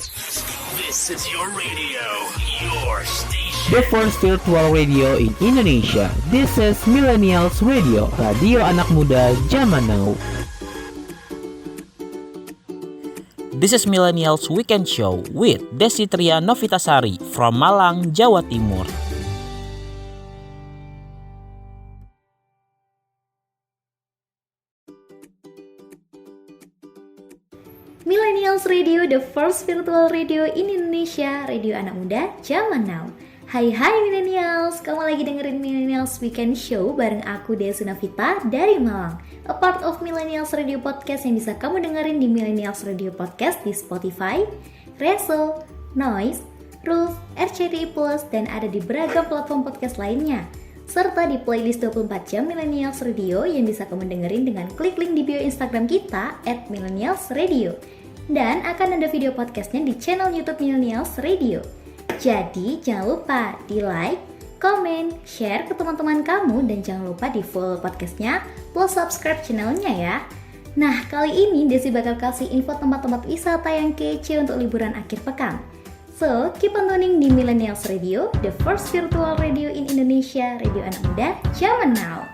This is your radio, your station. The first virtual radio in Indonesia. This is Millennials Radio, radio anak muda zaman now. This is Millennials Weekend Show with Desitria Novitasari from Malang, Jawa Timur. Millennials Radio, the first virtual radio in Indonesia, radio anak muda zaman now. Hai Millennials, kamu lagi dengerin Millennials Weekend Show bareng aku Desi Novita dari Malang. A part of Millennials Radio Podcast yang bisa kamu dengerin di Millennials Radio Podcast di Spotify, Reso, Noise, Roof, RCTI Plus, dan ada di beragam platform podcast lainnya. Serta di playlist 24 jam Millennials Radio yang bisa kamu dengerin dengan klik link di bio Instagram kita @millennialsradio. Dan akan ada video podcastnya di channel YouTube Millennials Radio. Jadi jangan lupa di like, komen, share ke teman-teman kamu, dan jangan lupa di follow podcastnya plus subscribe channelnya ya. Nah, kali ini Desi bakal kasih info tempat-tempat wisata yang kece untuk liburan akhir pekan. So, keep on tuning di Millennials Radio, the first virtual radio in Indonesia, radio anak muda zaman now.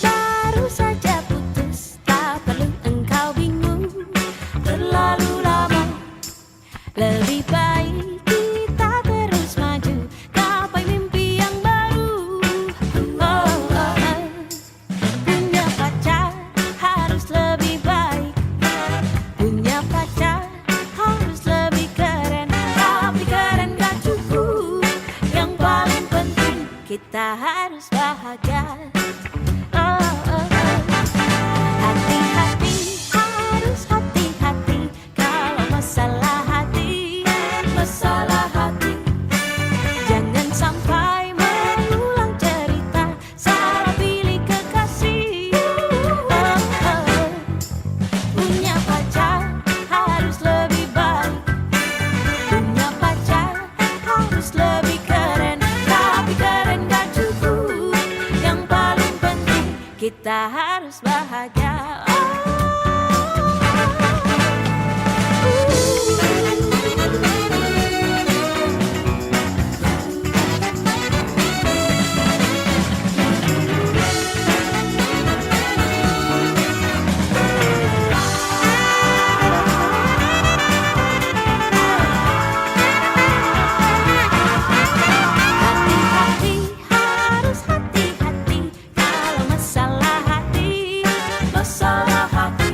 Baru saja putus, tak perlu engkau bingung, terlalu lama. Lebih baik kita terus maju, gapai mimpi yang baru. Punya pacar harus lebih baik, punya pacar harus lebih keren. Tapi keren gak cukup, yang paling penting kita harus bahagia. Hati-hati, harus hati-hati kalau masalah hati. Jangan sampai mengulang cerita, salah pilih kekasih. Punya pacar harus lebih baik, punya pacar harus lebih keren. Tapi keren gak cukup, yang paling penting kita harus bahagia. Hati-hati, harus hati-hati kalau masalah hati.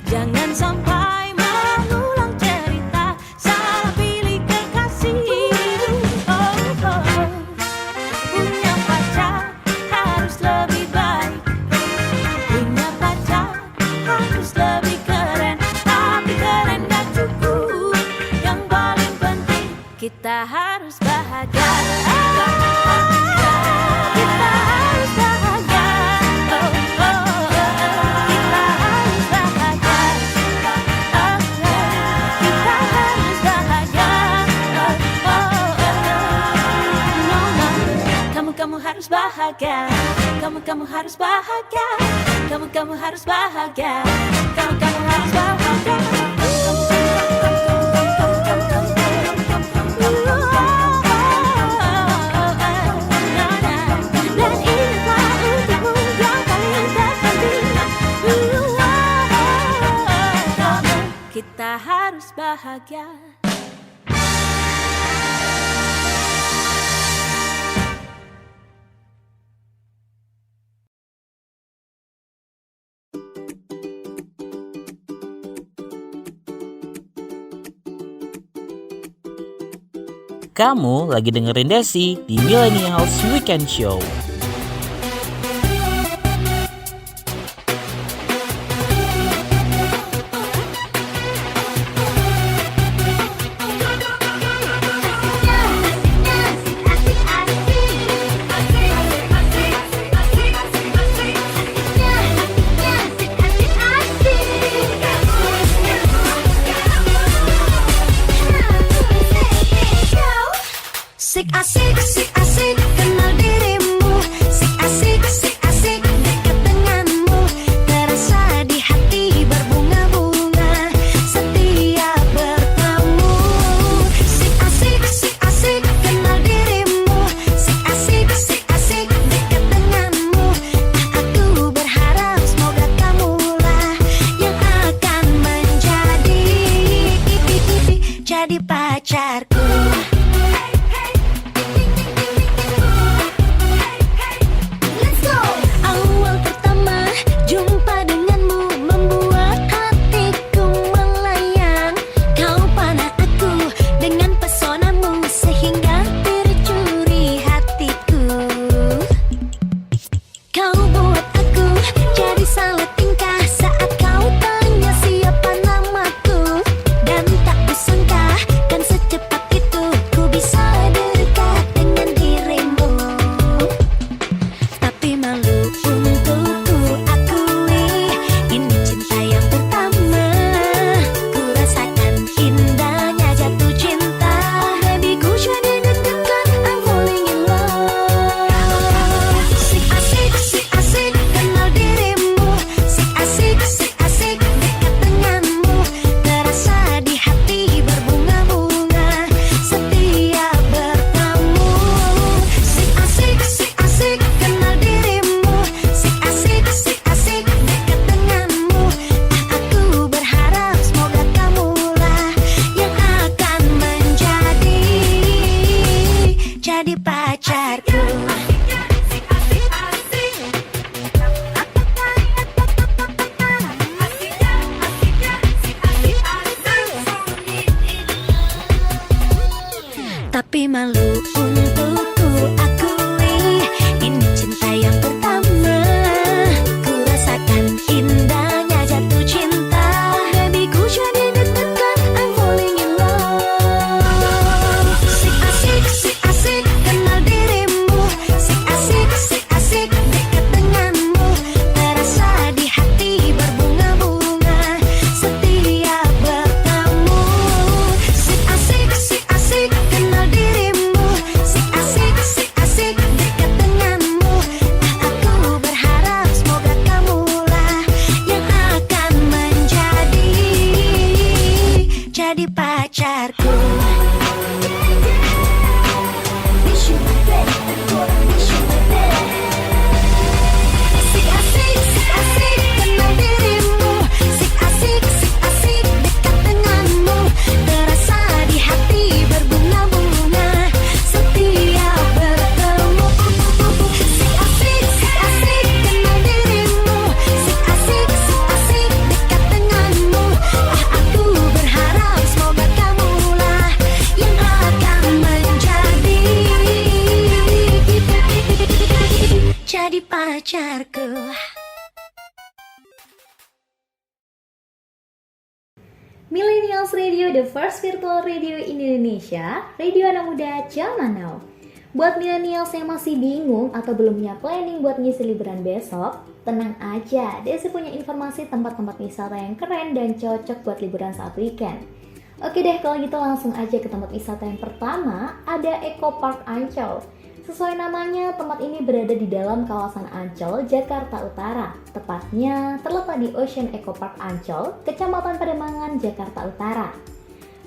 Jangan sampai mengulang cerita, salah pilih kekasih. Punya pacar harus lebih baik, punya pacar harus lebih keren. Tapi keren gak cukup, yang paling penting kita harus bahagia. Kita harus bahagia. Kita harus bahagia. Kita harus bahagia. Kamu harus bahagia. Kamu harus bahagia. Kamu harus bahagia. Kamu harus bahagia. Dan ingatlah untukmu yang paling terpenting. Kita harus bahagia. Kamu lagi dengerin Desi di Millennials Weekend Show. Asik, asik, asik, asik, kenal dirimu. jadi pacarku. Millennials Radio, the first virtual radio in Indonesia, radio anak muda zaman now. Buat millennials yang masih bingung atau belum punya planning buat ngisi liburan besok, tenang aja, Desi punya informasi tempat-tempat wisata yang keren dan cocok buat liburan saat weekend. Oke deh, kalau gitu langsung aja ke tempat wisata yang pertama, ada Eco Park Ancol. Sesuai namanya, tempat ini berada di dalam kawasan Ancol, Jakarta Utara. Tepatnya terletak di Ocean Eco Park Ancol, Kecamatan Pademangan, Jakarta Utara.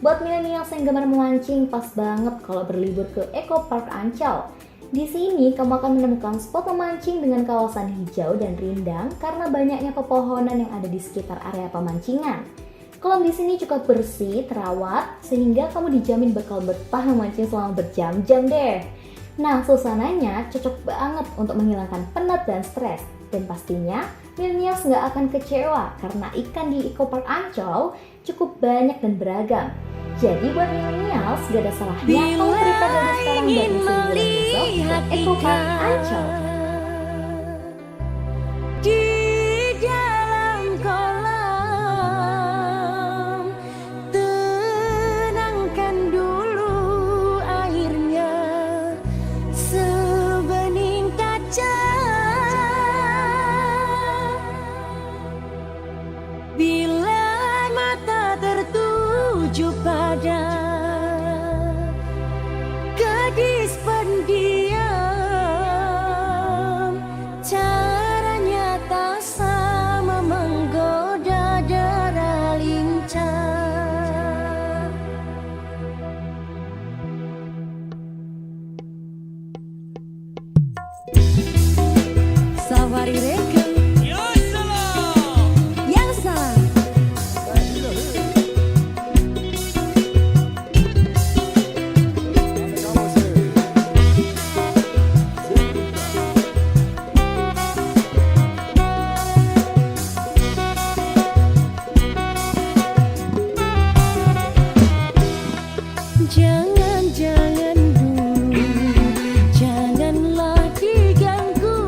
Buat milenials yang gemar memancing, pas banget kalau berlibur ke Eco Park Ancol. Di sini kamu akan menemukan spot memancing dengan kawasan hijau dan rindang karena banyaknya pepohonan yang ada di sekitar area pemancingan. Kolam di sini cukup bersih, terawat, sehingga kamu dijamin bakal betah memancing selama berjam-jam deh. Nah, suasananya cocok banget untuk menghilangkan penat dan stres. Dan pastinya, millennials nggak akan kecewa karena ikan di Eco Park Ancol cukup banyak dan beragam. Jadi buat millennials, gak ada salahnya kalau prepare dari sekarang buat ngisi liburan besok ke Eco Park Ancol. Di dalam kolam, tenangkan dulu airnya, sebening kaca. Bila mata tertuju pada gadis pendiam, caranya tak sama menggoda darah lincah. Safari Reka yang salah. Jangan dulu, janganlah diganggu.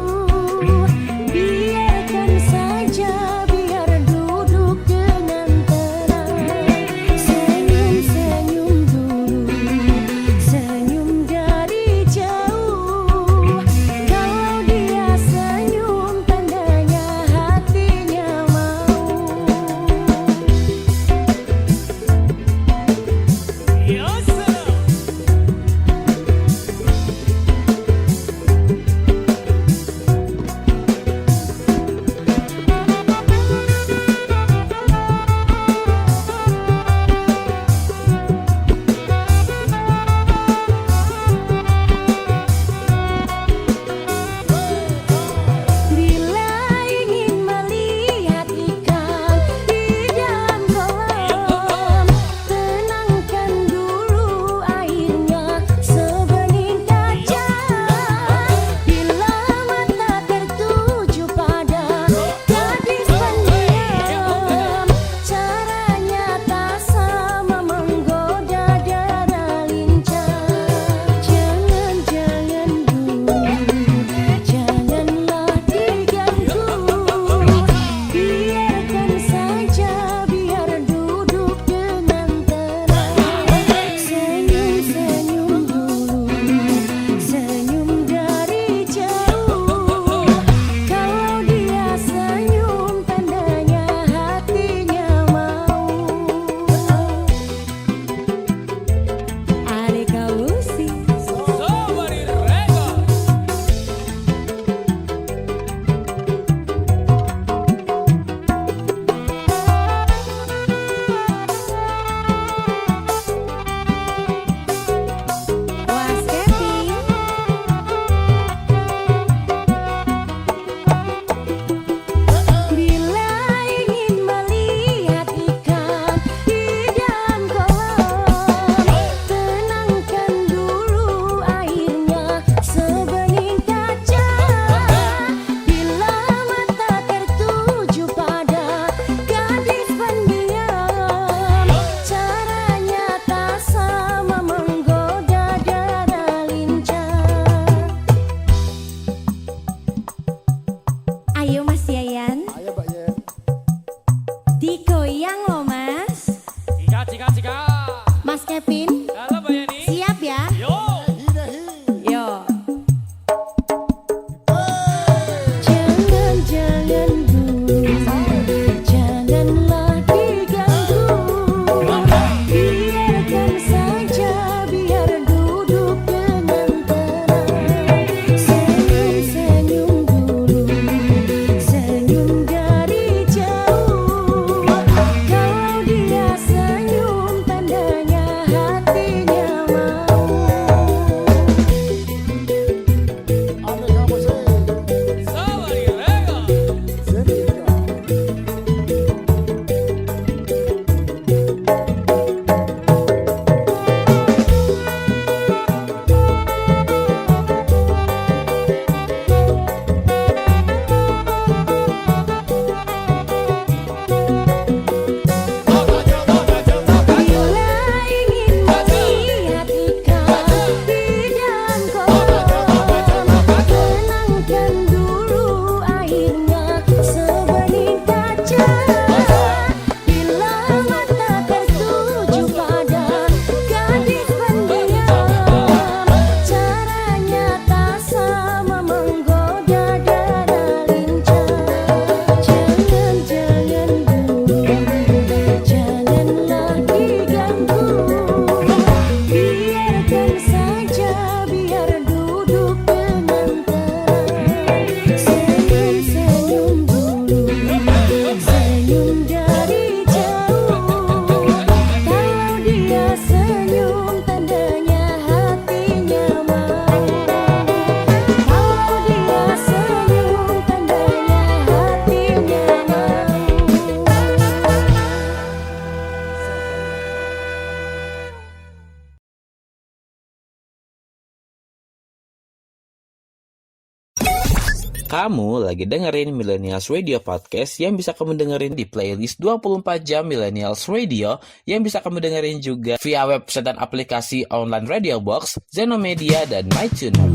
Kamu lagi dengerin Millennials Radio Podcast yang bisa kamu dengerin di playlist 24 jam Millennials Radio yang bisa kamu dengerin juga via website dan aplikasi online Radio Box, Zenomedia, dan MyTuner.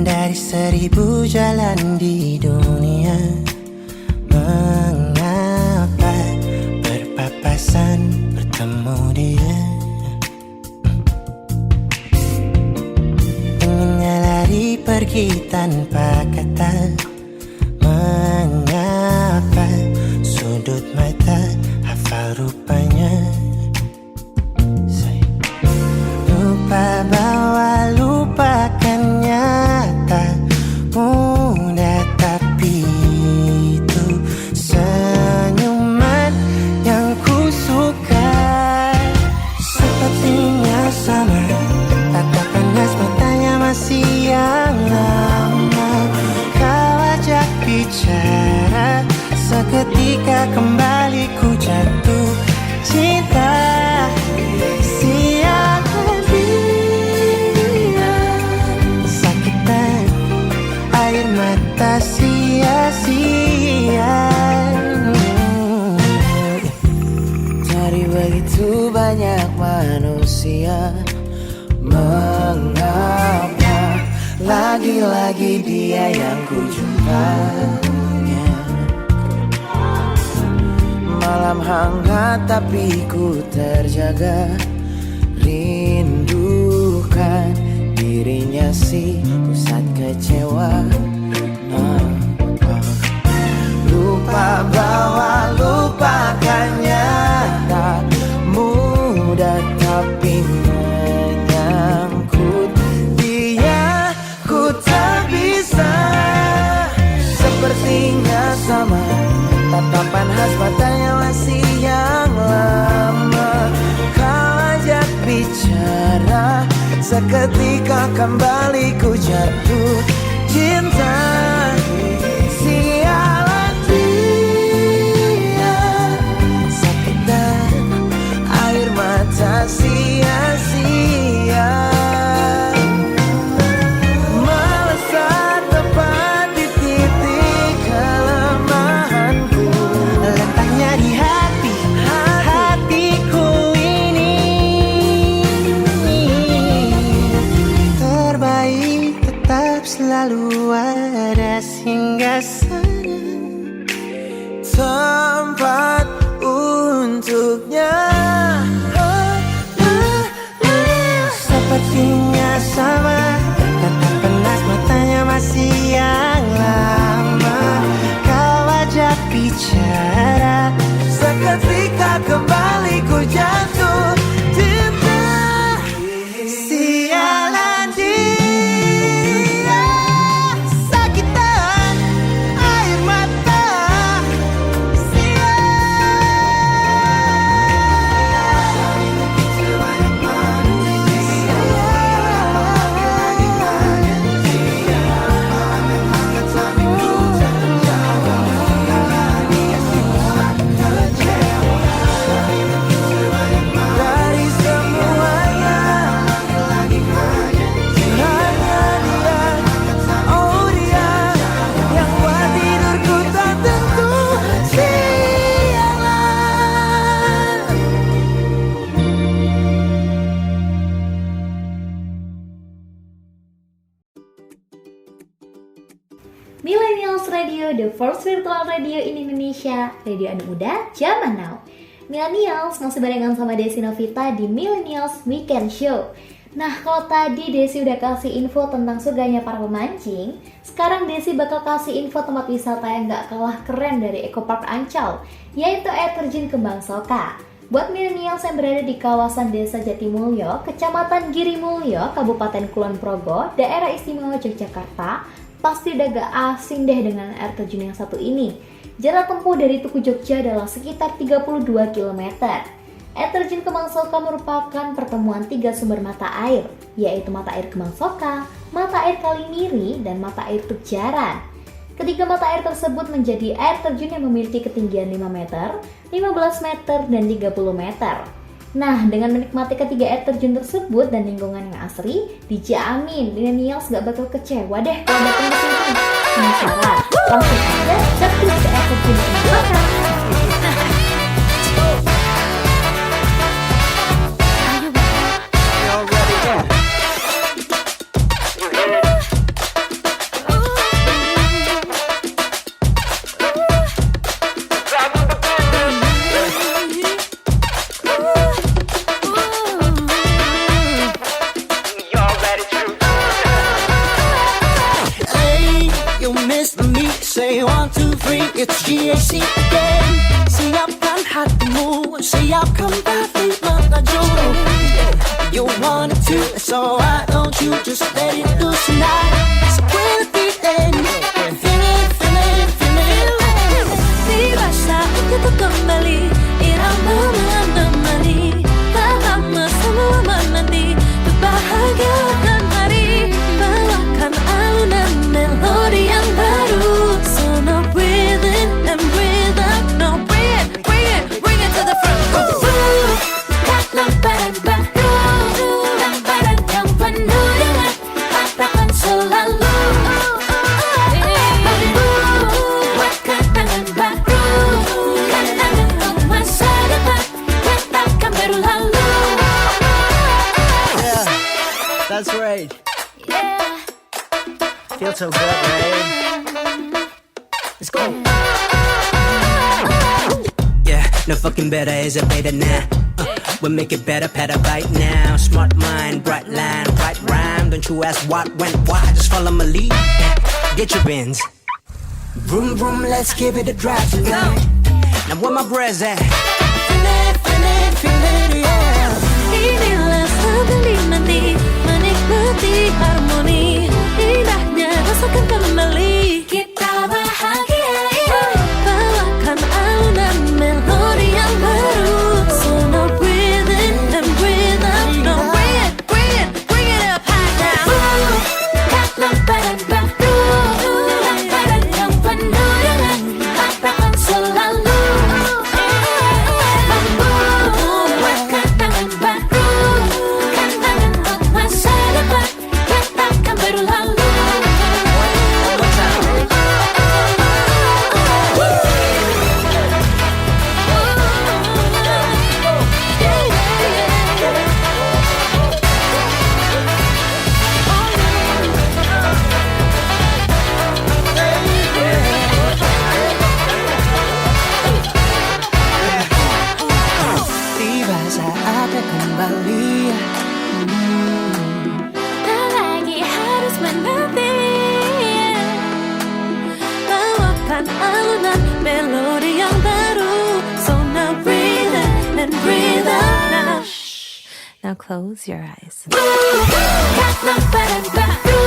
Dari 1000 jalan di dunia, mengapa berpapasan bertemu dia? Inginnya lari pergi tanpa kata, mengapa sudut mata hafal rupanya? Lupa bahwa lupakan nyata mudah, tapi itu senyuman yang ku suka. Sepertinya sama, tatap panas matanya masih yang lama. Kau ajak bicara, seketika kembali ku jatuh cinta. Siapa dia, sakitan air mata sia-sia. Dari begitu banyak manusia, mengapa lagi-lagi dia yang ku jumpanya? Malam hangat tapi ku terjaga, rindukan dirinya si pusat kecewa. Lupa bahwa lupakannya tak mudah, tapi menyangkut dia ku tak bisa. Sepertinya sama, tatapan khas matanya masih yang lama. Kau ajak bicara, seketika kembali ku jatuh cinta. Sialan dia, sakitan air mata sia-sia. Melesat tepat di titik kelemahanku, letaknya di hatiku ini. Terbaik tetap selalu ada singgasana, tempat untuknya. Sepertinya sama, tatap panas matanya masih yang lama. Kau ajak bicara, seketika kembali ku jatuh cinta. Sialan dia, sakitan air mata sia. Dari semuanya hanya dia, oh dia yang buat tidurku tak tentu. Sialan. Millennials Radio, the first virtual radio in Indonesia, radio anak muda zaman now. Millennials masih barengan sama Desi Novita di Millennials Weekend Show. Nah, kalau tadi Desi udah kasih info tentang surganya para pemancing, sekarang Desi bakal kasih info tempat wisata yang gak kalah keren dari Eco Park Ancol, yaitu air terjun Kembang Soka. Buat millennials yang berada di kawasan Desa Jatimulyo, Kecamatan Girimulyo, Kabupaten Kulon Progo, Daerah Istimewa Yogyakarta, pasti udah gak asing deh dengan air terjun yang satu ini. Jarak tempuh dari Tugu Jogja adalah sekitar 32 km. Air terjun Kembang Soka merupakan pertemuan 3 sumber mata air, yaitu mata air Kembang Soka, mata air Kalimiri, dan mata air Tuk Jaran. Ketiga mata air tersebut menjadi air terjun yang memiliki ketinggian 5 meter, 15 meter, dan 30 meter. Nah, dengan menikmati ketiga air terjun tersebut dan lingkungan yang asri, dijamin millennials gak bakal kecewa deh kalau datang ke sini. Penasaran? Langsung aja cek ke air terjun yang belakang. Say 1, 2, 3, it's GAC again. Siapkan hatimu, siapkan tapi mengaju. You want it to, so why don't you just let it loose tonight? So we're at the end, feel it, feel it, feel it. Tiba saatnya untuk kembali, irama menemani. Tak lama semua menanti, untuk bahagiakan hari. Bawakan alunan melodi yang baru. So now breathe in and breathe out. Now bring it to the front. Lamparan baru, lamparan yang penuh dengan harapan selalu. Buat kenangan baru, kenangan untuk masa depan yang takkan berlalu. Yeah, that's right. Yeah. Feels so good, right? It's cool. Yeah, no fucking better is it better now. We'll make it better right now. Smart mind, bright line, right rhyme. Don't you ask what went why, just follow my lead. Get your bins. Vroom vroom, let's give it a drive tonight. Now where my breath's at? Feel it, feel it, feel it, yeah. Inilah sambil dinanti, menikmati harmoni. Indahnya rasakan kembali, kita bahagia. Bawakan alunan melodi yang baru. So now breathe in and breathe out. Now bring it up high now. Lamparan baru, lamparan yang penuh dengan harapan selalu. Buat kenangan baru, kenangan untuk masa depan yang takkan berlalu. Tiba saatnya kembali. Tak lagi harus menanti, bawakan alunan melodi yang baru. So now breathe in and breathe out now. Now close your eyes. Lamparan baru,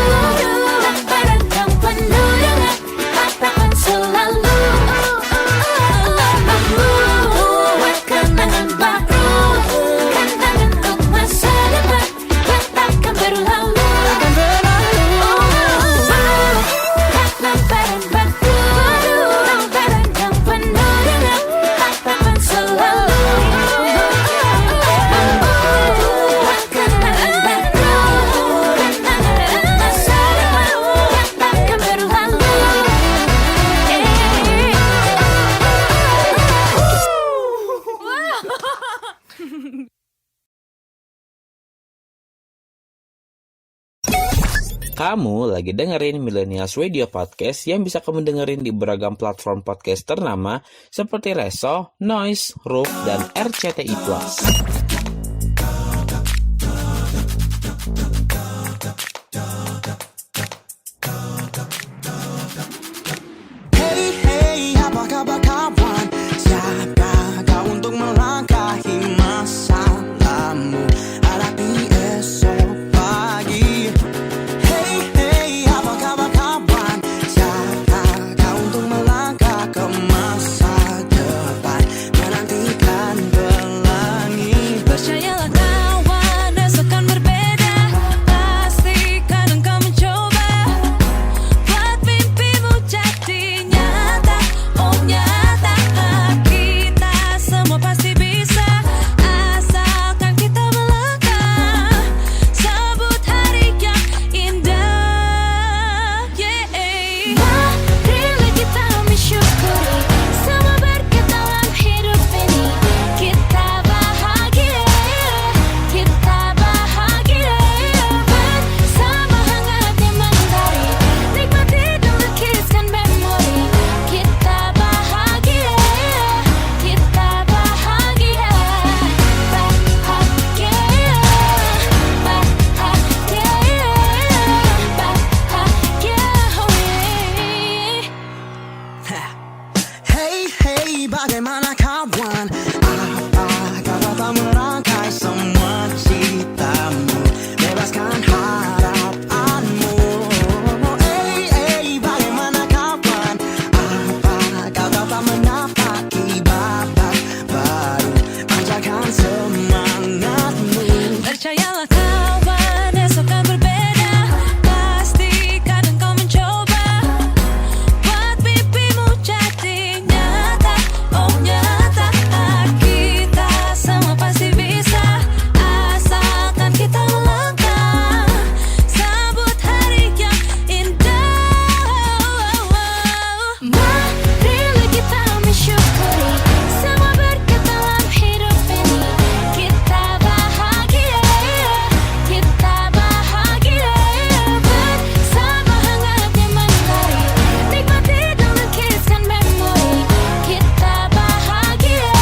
lamparan yang penuh dengan harapan selalu. Buat kenangan baru, kenangan untuk masa depan yang takkan berlalu. Lamparan baru, lamparan yang penuh dengan harapan selalu. Buat kenangan baru, kenangan untuk masa depan yang takkan berlalu. Kamu lagi dengerin Millennials Radio Podcast yang bisa kamu dengerin di beragam platform podcast ternama seperti Reso, Noise, Roof, dan RCTI+. Hey hey, apa kabar kawan? Siapkah kau untuk melangkahi masalahmu? Hadapi esok pagi. Hey hey, apa kabar kawan? Siapkah kau untuk melangkah ke masa depan? Menantikan pelangi. bagaimana kawan? Apakah kau tak merangkai semua citamu? Bebaskan harapanmu. Bagaimana kawan? Apakah kau tak menapaki babak baru? Pancarkan semangatmu. Percayalah kawan, esok kan berbeda. Pasti kadang kau mencoba buat mimpimu jadi nyata. Oh nyata, kita semua pasti bisa, asalkan kita melangkah. Sambut hari yang indah. Marilah kita mensyukuri semua berkat dalam hidup ini. Kita bahagia, kita bahagia bersama hangatnya mentari. Nikmati dan lukiskan memori. Kita bahagia,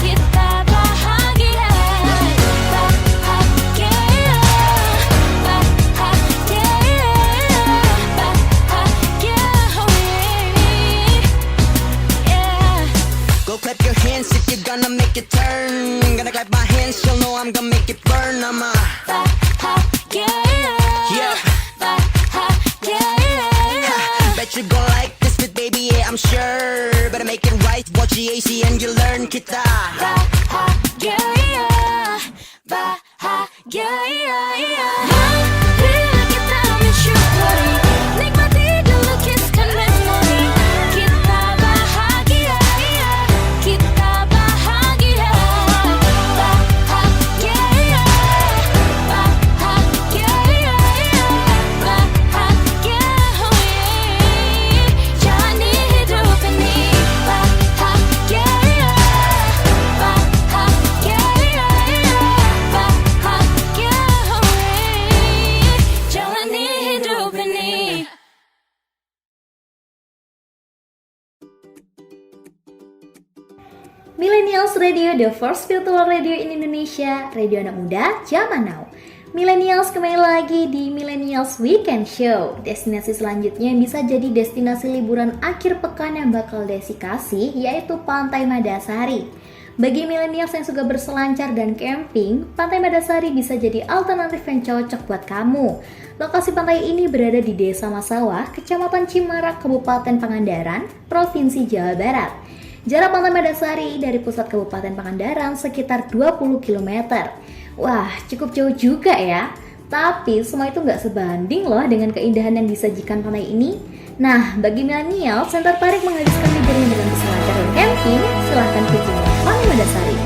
kita bahagia, bahagia, yeah. Go clap your hands if you're gonna make it turn. Gonna clap my hands, you'll know I'm gonna make it burn. I'm a yeah. Bet you gon' like this bit, baby, yeah, I'm sure. Better make it right, watch the AC and you learn. Kita Marilah kita mensyukuri, nikmati dan lukiskan memori. Kita bahagia, kita bahagia, bahagia, bahagia, bahagia. Jalani hidup ini bahagia, bahagia, bahagia. Jalani hidup ini. Millennials Radio, the first virtual radio in Indonesia, radio anak muda zaman now. Millennials kembali lagi di Millennials Weekend Show. Destinasi selanjutnya yang bisa jadi destinasi liburan akhir pekan yang bakal Desi kasih, yaitu Pantai Madasari. Bagi millennials yang suka berselancar dan camping, Pantai Madasari bisa jadi alternatif yang cocok buat kamu. Lokasi pantai ini berada di Desa Masawah, Kecamatan Cimarak, Kabupaten Pangandaran, Provinsi Jawa Barat. Jarak Pantai Madasari dari pusat Kabupaten Pangandaran sekitar 20 km. Wah, cukup jauh juga ya. Tapi semua itu nggak sebanding loh dengan keindahan yang disajikan pantai ini. Nah, bagi milenial yang tertarik menghabiskan liburnya dengan berselancar dan camping, silahkan kunjungi Pantai Madasari.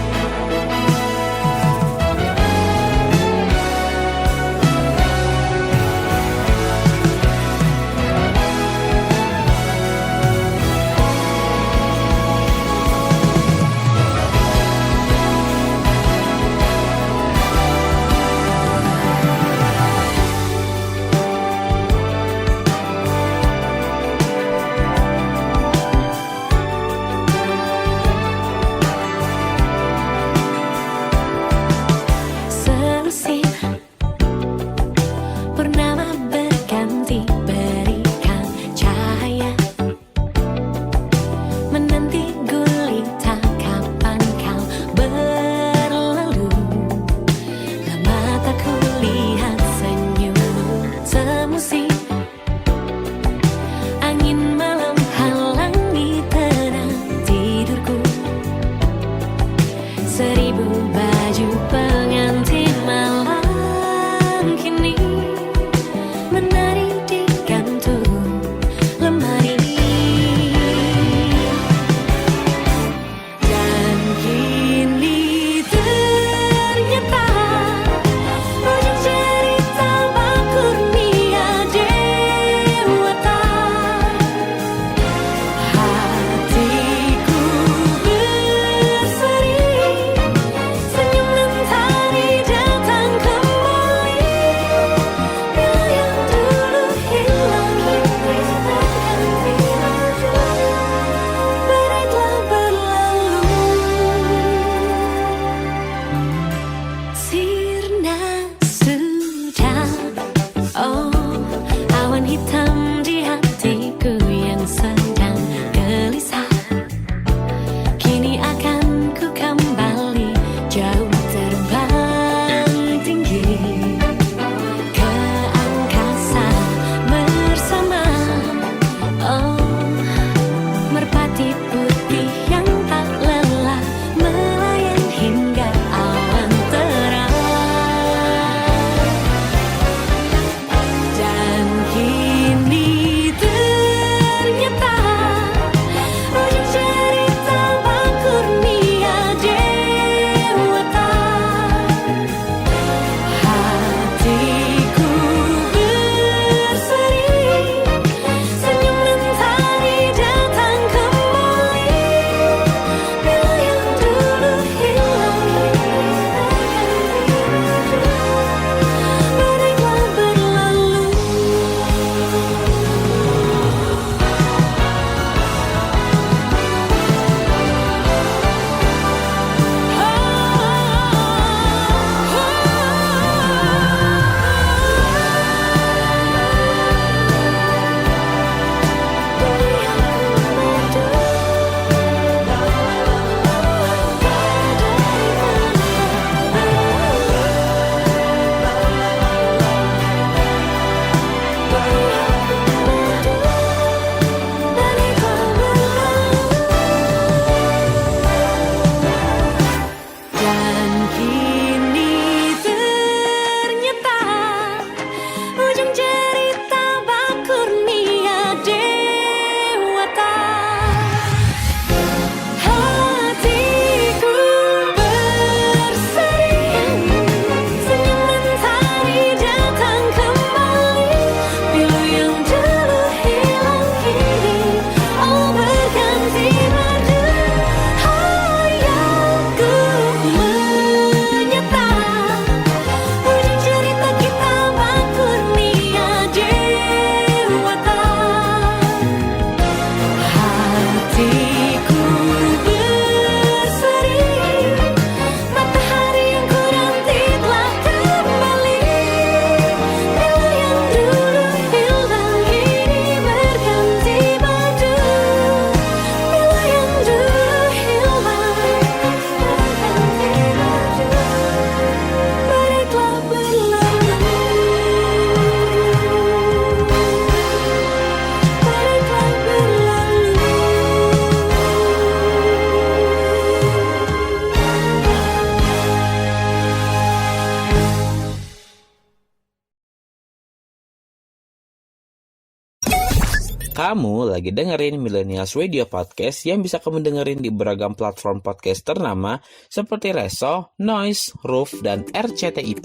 Kamu lagi dengerin Millennials Radio Podcast yang bisa kamu dengerin di beragam platform podcast ternama seperti Reso, Noise, Roof, dan RCTI+.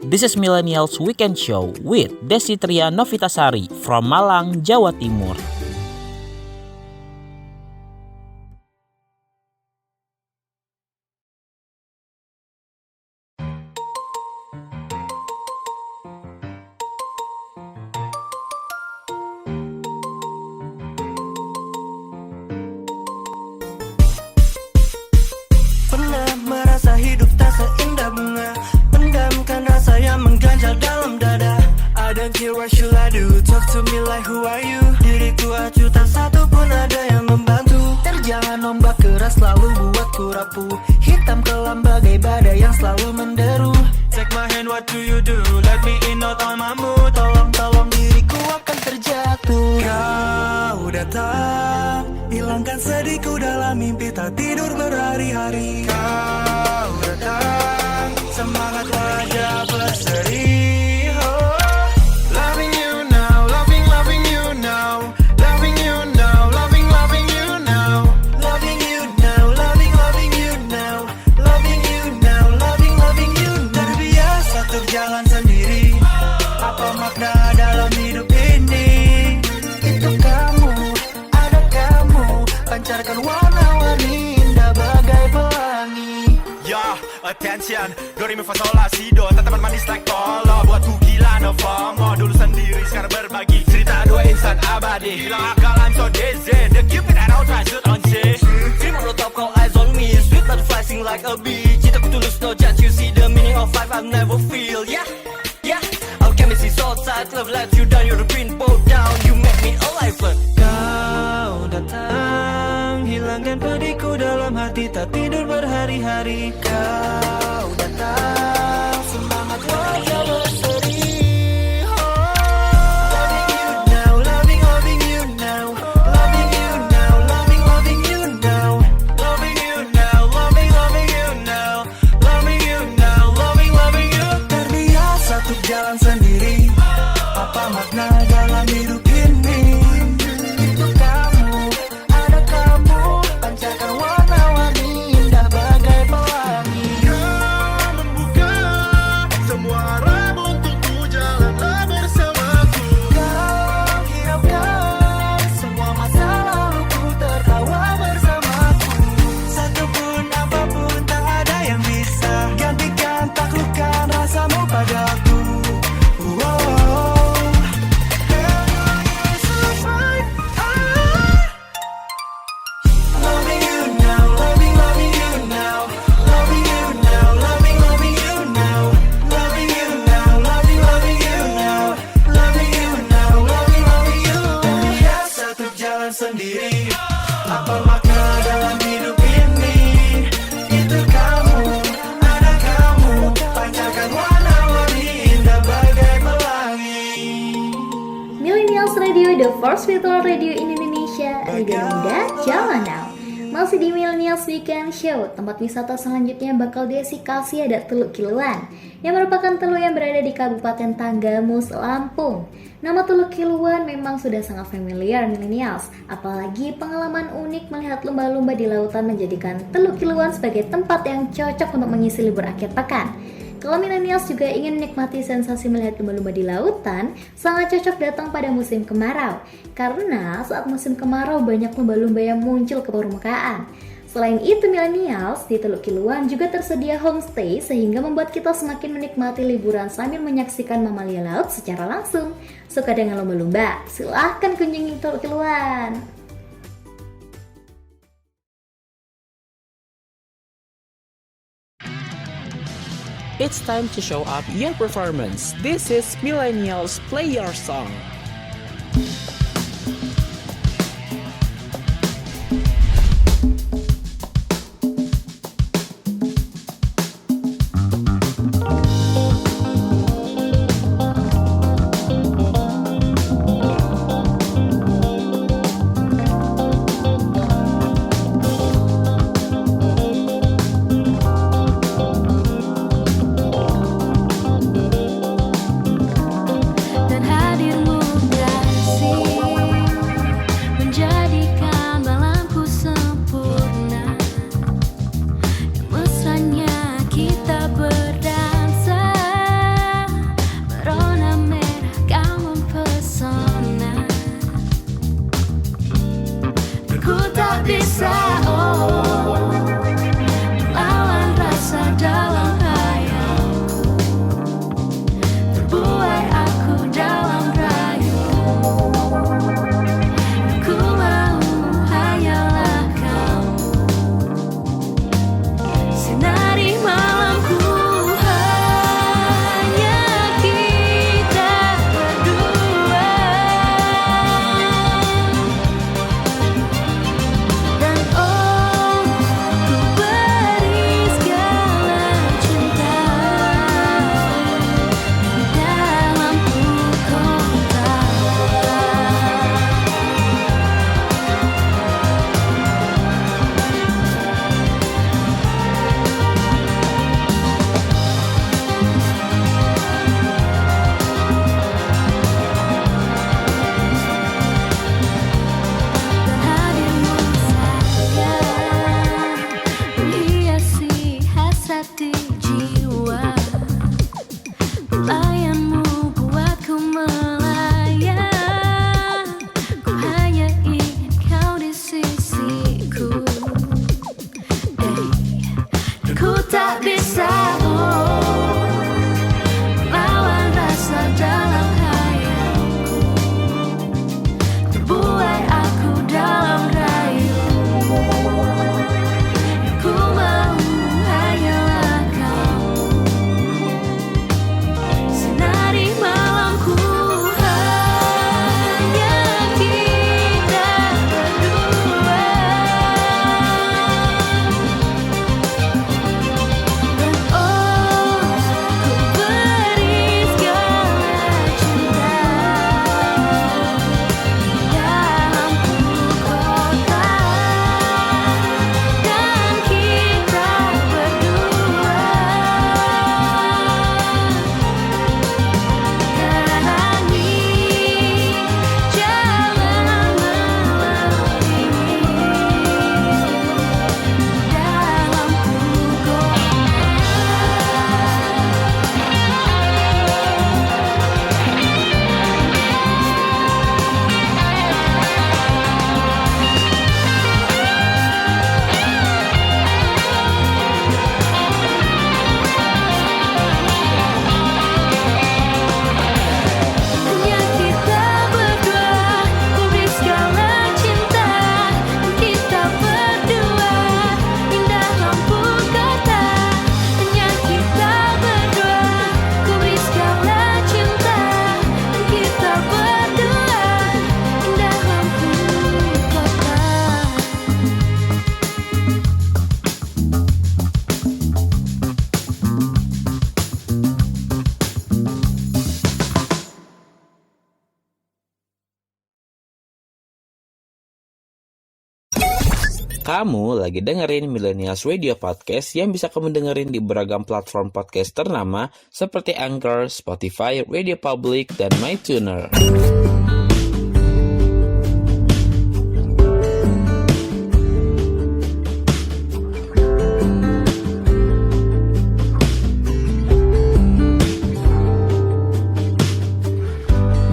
This is Millennials Weekend Show with Desitria Novitasari from Malang, Jawa Timur. Pernah merasa hidup tak seindah bunga, pendamkan rasa yang mengganjal dalam dada. I don't care what should I do, talk to me like who are you. Diriku acuh tak satu pun ada yang membantu. Terjangan ombak keras selalu buatku rapuh, hitam kelam bagai badai yang selalu menderu. Take my hand, what do you do? Let me in, not on my mood. Tolong diriku akan terjatuh. Kau datang, hilangkan sedihku dalam mimpi tak tidur berhari-hari. Kau datang, semangat wajah berseri. Oh. Loving you now, loving you now, loving you now, loving you now, loving you now, loving you now, loving you now, loving you now. Terbiasa berjalan sendiri, apa makna dalam hidup ini? Itu kamu, ada kamu, pancarkan warna-warni indah bagai pelangi. Ya, attention, do re mi fa sol la si do, tatapan manis like polo, buatku gila no FOMO. Dulu sendiri sekarang berbagi, cerita dua insan abadi. Hilang akal I'm so dizzy, the cupid and I'll try shoot on shit. Dream on the top, call eyes on me, sweet blood flashing like a bee. Cintaku tulus, no judge, you see the meaning of life I'll never feel. Yeah, yeah, our chemistry's so tight, love lets you down, you're the green boat down, you make me alive. Kau datang, hilangkan pedihku dalam hati, tak tidur berhari-hari. Kau datang, semangat wajah berseri. Loving you now, loving you now, loving you now, loving you now, loving you now, loving you now, loving you now, loving you. Terbiasa untuk jalan sendiri, apa makna dalam hidup ini? Itu kamu, ada kamu, pancarkan warna-warni indah bagai pelangi. Kau membuka semua arah untukku, jalanlah bersamaku. Kau hiraukan semua masa laluku, tertawa bersamaku. Satupun apapun tak ada yang bisa gantikan, taklukkan rasamu padaku. Wow. Loving you now, loving you now, loving you now, loving you now, loving you now, loving you now, loving you now, loving you. Terbiasa untuk jalan sendiri, apa makna dalam hidup ini? Itu kamu, ada kamu, pancarkan warna-warni indah bagai pelangi. Millennials Radio, the first virtual radio in Indonesia. Radio muda, zaman now. Masih di Millennials Weekend Show, tempat wisata selanjutnya bakal Desi kasih ada Teluk Kiluan, yang merupakan teluk yang berada di Kabupaten Tanggamus, Lampung. Nama Teluk Kiluan memang sudah sangat familiar Millennials, apalagi pengalaman unik melihat lumba-lumba di lautan menjadikan Teluk Kiluan sebagai tempat yang cocok untuk mengisi libur akhir pekan. Kalau Millennials juga ingin menikmati sensasi melihat lumba-lumba di lautan, sangat cocok datang pada musim kemarau. Karena saat musim kemarau banyak lumba-lumba yang muncul ke permukaan. Selain itu Millennials, di Teluk Kiluan juga tersedia homestay sehingga membuat kita semakin menikmati liburan sambil menyaksikan mamalia laut secara langsung. Suka dengan lumba-lumba? Silahkan kunjungi Teluk Kiluan. It's time to show up your performance. This is Millennials Play Your Song. Kamu lagi dengerin Millennials Radio Podcast yang bisa kamu dengerin di beragam platform podcast ternama seperti Anchor, Spotify, Radio Public, dan MyTuner.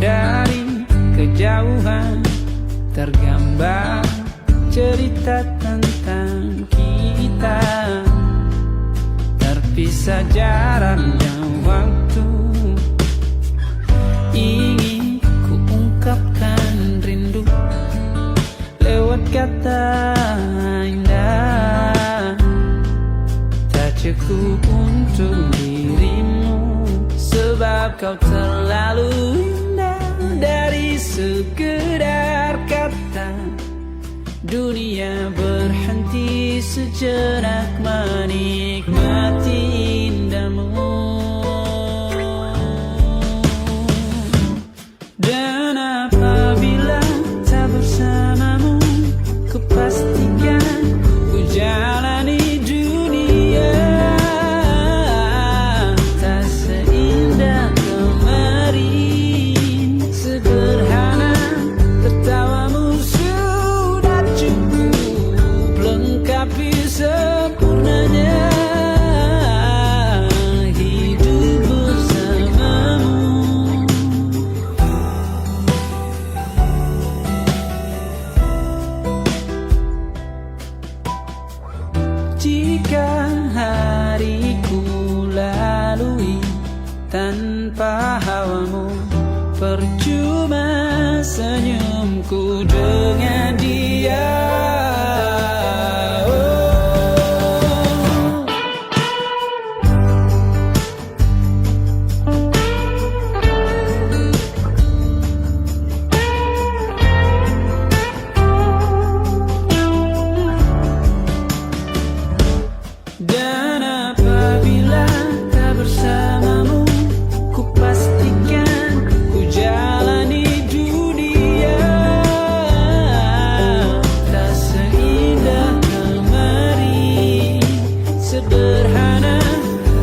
Dari kejauhan tergambar cerita tentang kita, terpisah jarak dan waktu. Ingin ku ungkapkan rindu lewat kata indah, tak cukup untuk dirimu, sebab kau terlalu indah. Dari sekedar kata, dunia berhenti sejenak menikmati indahmu. Dan apabila tak bersamamu, ku pastikan ku jalani dunia tak seindah kemarin. Sederhana tertawamu sudah cukup lengkapi sempurnanya hidup bersamamu. Jika hariku lalui tanpa hawamu, percuma senyumku dengan dia. Dan apabila tak bersamamu, ku pastikan ku jalani dunia tak seindah kemarin. Sederhana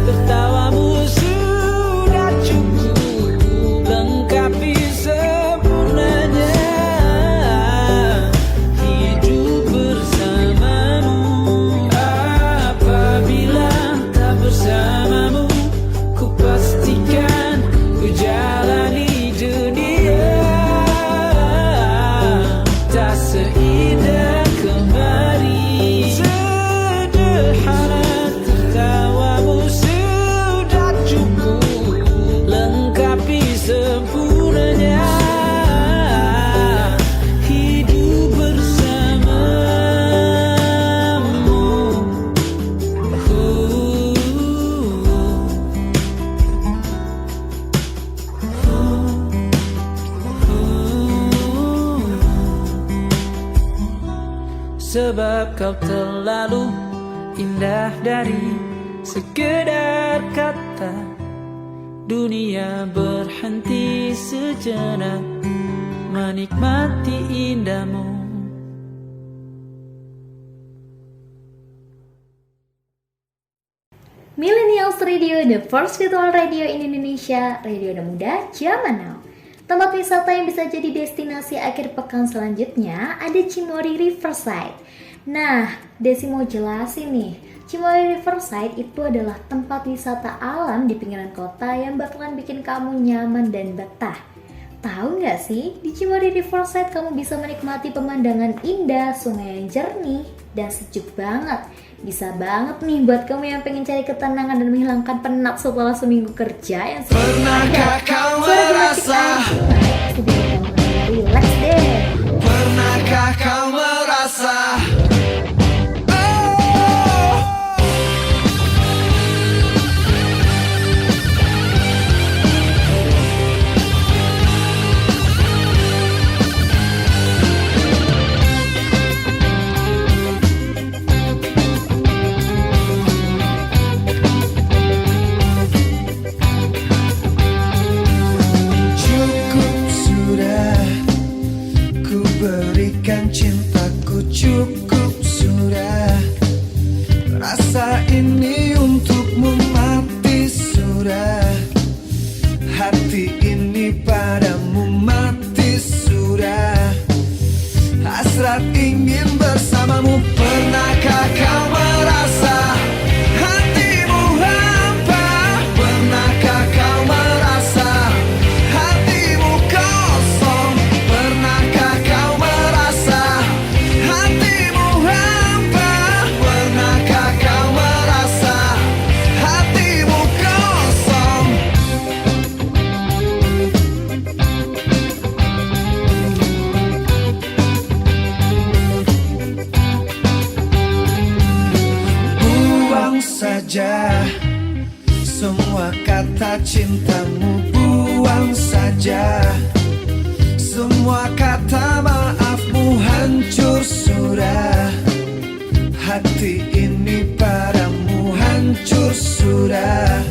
tertawamu sudah cukup lengkapi sempurnanya hidup bersamamu. Apabila tak bersamamu, ku pastikan ku jalani dunia tak seindah kemarin. Sederhana tertawamu sudah cukup lengkapi sempurnanya hidup bersamamu. Sebab kau terlalu indah dari sekedar kata, dunia berhenti sejenak menikmati indahmu. Millennials Radio, the first virtual radio in Indonesia, radio anak muda zaman now. Tempat wisata yang bisa jadi destinasi akhir pekan selanjutnya ada Cimory Riverside. Nah, Desi mau jelasin nih, Cimory Riverside itu adalah tempat wisata alam di pinggiran kota yang bakalan bikin kamu nyaman dan betah. Tahu nggak sih, di Cimory Riverside kamu bisa menikmati pemandangan indah, sungai yang jernih, dan sejuk banget. Bisa banget nih buat kamu yang pengen cari ketenangan dan menghilangkan penat setelah seminggu kerja yang Pernahkah kau merasa? Relax deh. Pernahkah kau merasa? Berikan cintaku cukup sudah. hasrat ingin bersamamu. Pernahkah kau merasa hatimu hampa? Pernahkah kau merasa hatimu kosong? Pernahkah kau merasa hatimu hampa? Pernahkah kau merasa hatimu kosong? Buang saja semua kata cintamu, buang saja semua kata maafmu. Hancur sudah hati ini padamu, hancur sudah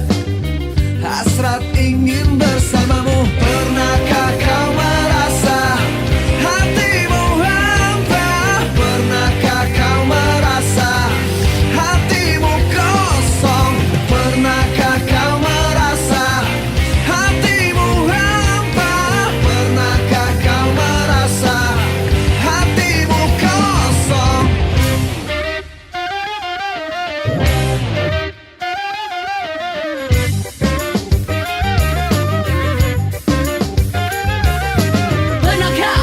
hasrat ingin bersamamu. Pernahkah kau merasa hatimu hampa? Pernahkah kau merasa hatimu kosong? Pernahkah kau merasa hatimu hampa? Pernahkah kau merasa hatimu kosong? Pernahkah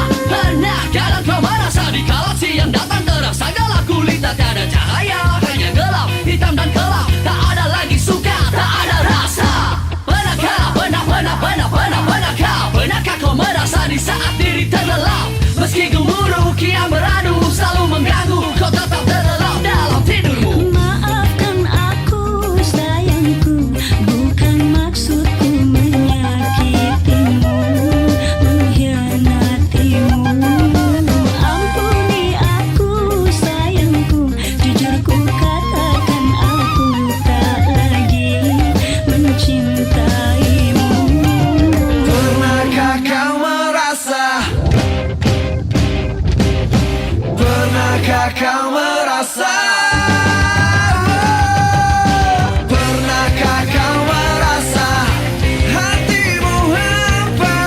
kau merasa di kala siang datang terasa gelap gulita, tiada cahaya, hanya gelap, hitam dan kelam, tak ada lagi suka, tak ada rasa. Pernahkah kau merasa di saat diri terlelap, meski gemuruh kian beradu selalu mengganggu, kau tetap terlelap dalam tidurmu. Maafkan aku sayangku, bukan maksudku menyakitimu, mengkhianatimu. Ampuni aku sayangku, jujur ku katakan aku tak lagi mencintaimu. Pernahkah kau merasa? Pernahkah kau merasa? Pernahkah kau merasa hatimu hampa?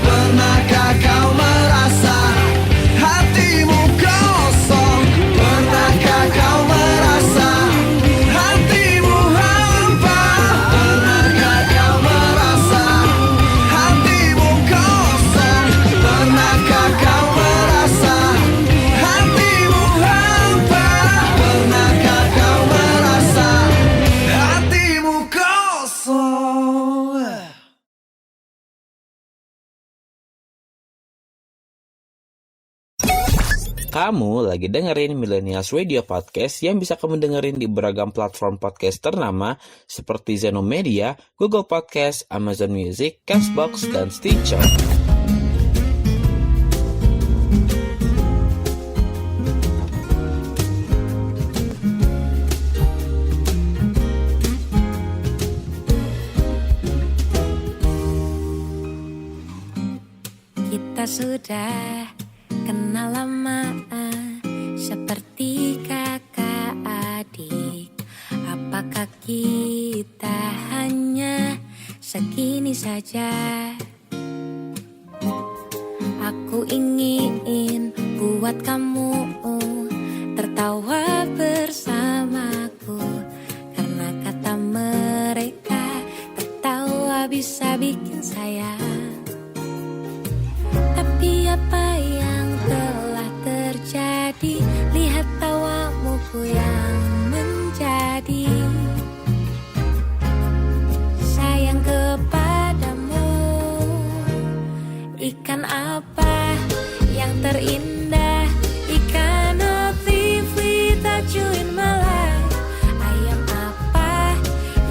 Pernahkah kau merasa hatimu kosong? Pernahkah kau merasa hatimu hampa? Pernahkah kau merasa hatimu kosong? Pernahkah kau merasa hatimu hampa? Pernahkah kau merasa hatimu kosong? Kamu lagi dengerin Millennials Radio Podcast yang bisa kamu dengerin di beragam platform podcast ternama seperti Zeno Media, Google Podcast, Amazon Music, Castbox, dan Stitcher. Kita sudah kenal lama, seperti kakak adik. Apakah kita hanya segini saja? Aku ingin buat kamu tertawa bersamaku, karena kata mereka tertawa bisa bikin sayang. Tapi apa yang telah terjadi? Lihat tawamu yang menjadi sayang kepadamu. Ikan apa yang terindah? Ikan Otivli tajuin Malay. Ayam apa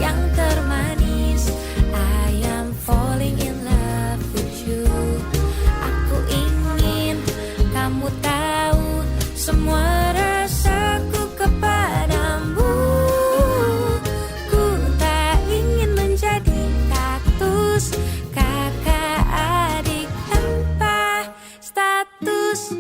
yang termanis? I am falling in love with you. Aku ingin kamu tahu semua rasaku kepadamu. Ku tak ingin menjadi kaktus, kakak adik tanpa status.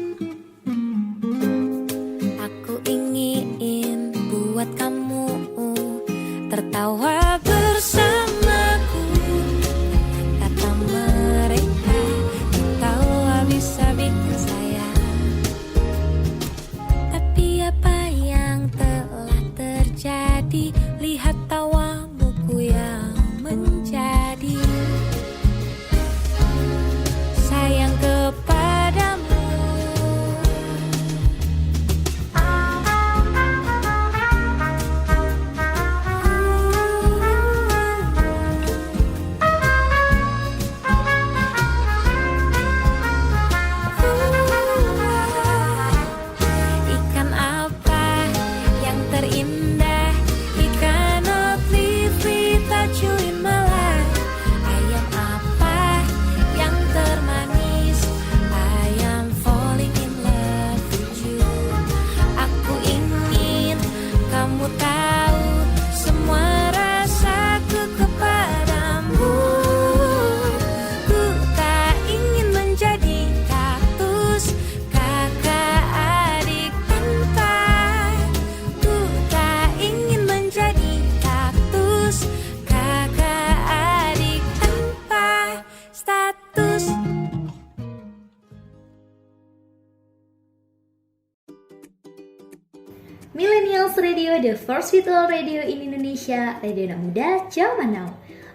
Millennials Radio, the first virtual radio in Indonesia, radio anak muda zaman now.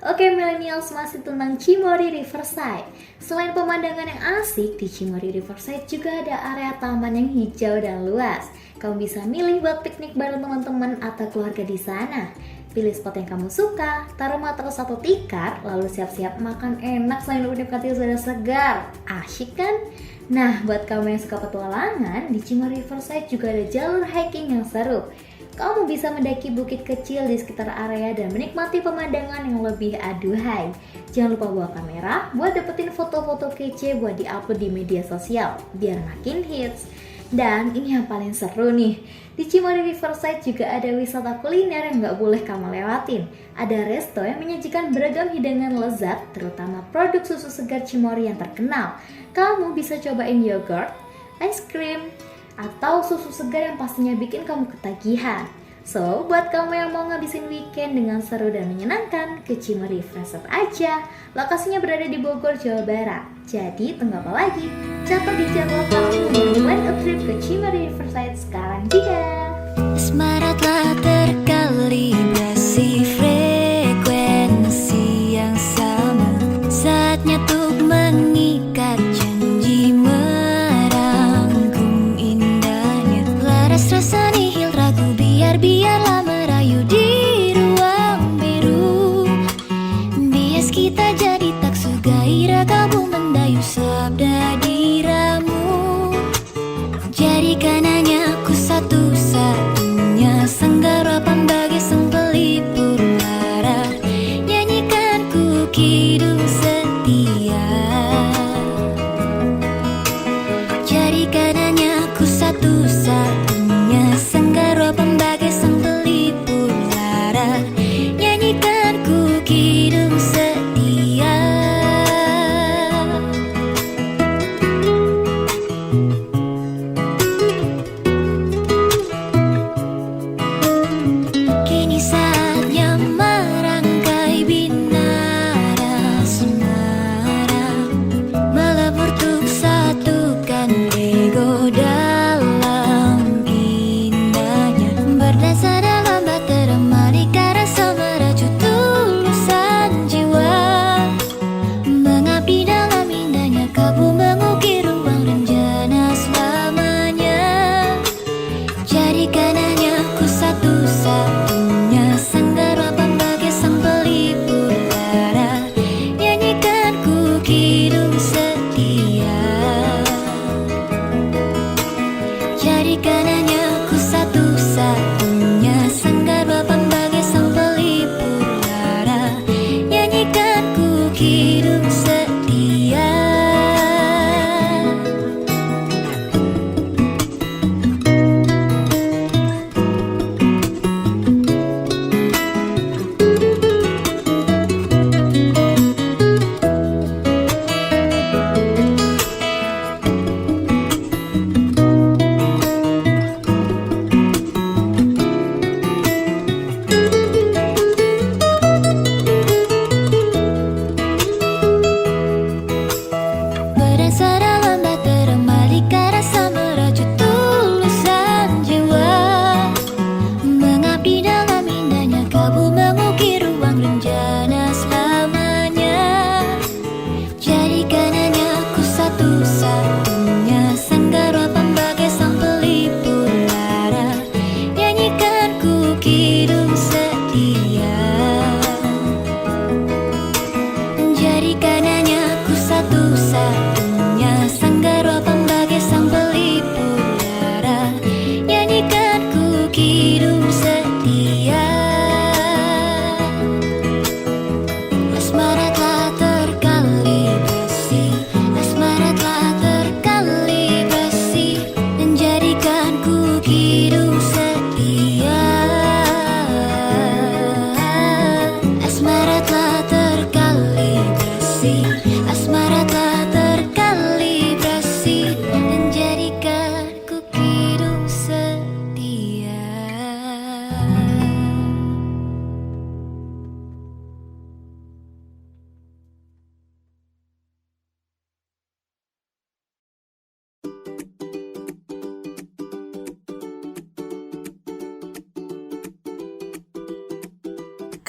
Oke millennials, masih tentang Cimory Riverside. Selain pemandangan yang asik, di Cimory Riverside juga ada area taman yang hijau dan luas. Kamu bisa milih buat piknik bareng teman-teman atau keluarga di sana. Pilih spot yang kamu suka, taruh matras atau tikar, lalu siap-siap makan enak sambil menikmati udara segar. Asyik kan? Nah, buat kamu yang suka petualangan, di Cimory Riverside juga ada jalur hiking yang seru. Kamu bisa mendaki bukit kecil di sekitar area dan menikmati pemandangan yang lebih aduhai. Jangan lupa bawa kamera buat dapetin foto-foto kece buat di-upload di media sosial, biar makin hits. Dan ini yang paling seru nih, di Cimory Riverside juga ada wisata kuliner yang gak boleh kamu lewatin. Ada resto yang menyajikan beragam hidangan lezat, terutama produk susu segar Cimory yang terkenal. Kamu bisa cobain yogurt, ice cream, atau susu segar yang pastinya bikin kamu ketagihan. So, buat kamu yang mau ngabisin weekend dengan seru dan menyenangkan, ke Cimory Riverside aja. Lokasinya berada di Bogor, Jawa Barat. Jadi, tunggu apa lagi? Catat di jadwal kamu untuk plan a trip ke Cimory Riverside sekarang juga. Asmara terkalibrasi frekuensi yang sama. Saatnya untuk mengikat janji, merangkum indahnya. Laras rasa nihil ragu, biarlah merayu di ruang biru. Bias kita jadi taksu, gairah kamu mendayu, sabda diramu. Jadikan hanya aku satu-satunya, senggara pambagi sempel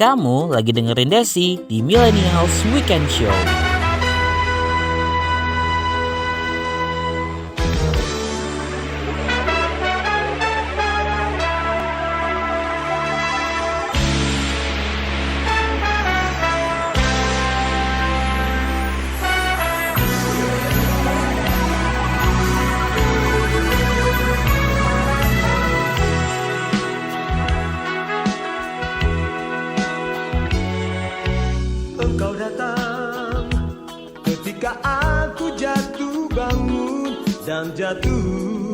Kamu lagi dengerin Desi di Millennials Weekend Show. Engkau datang ketika aku jatuh bangun dan jatuh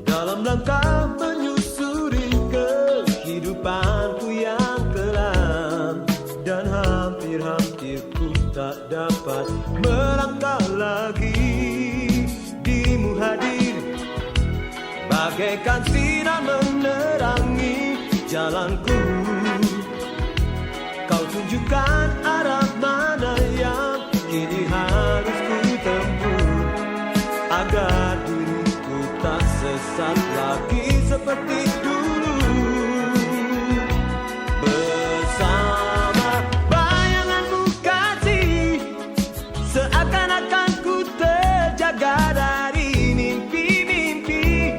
dalam langkah menyusuri kehidupanku yang kelam, dan hampir-hampir ku tak dapat melangkah lagi. Dimu hadir bagaikan sinar menerangi jalanku. Kau tunjukkan arah mana yang kini harus ku tempuh, agar diriku tak sesat lagi seperti dulu. Bersama bayanganmu kasih, seakan-akan ku terjaga dari mimpi-mimpi,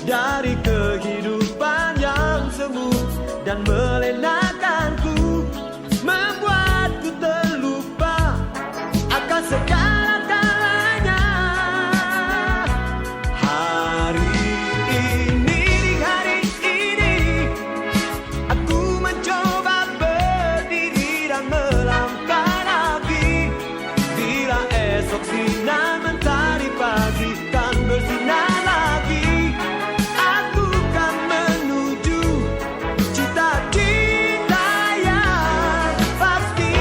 dari kehidupan yang semu dan melenakanku, membuatku terlupa akan segala-galanya. Hari ini, aku mencoba berdiri dan melangkah lagi. Bila esok sinar mentari pagi kan bersinar lagi, aku kan menuju cita-cita yang pasti.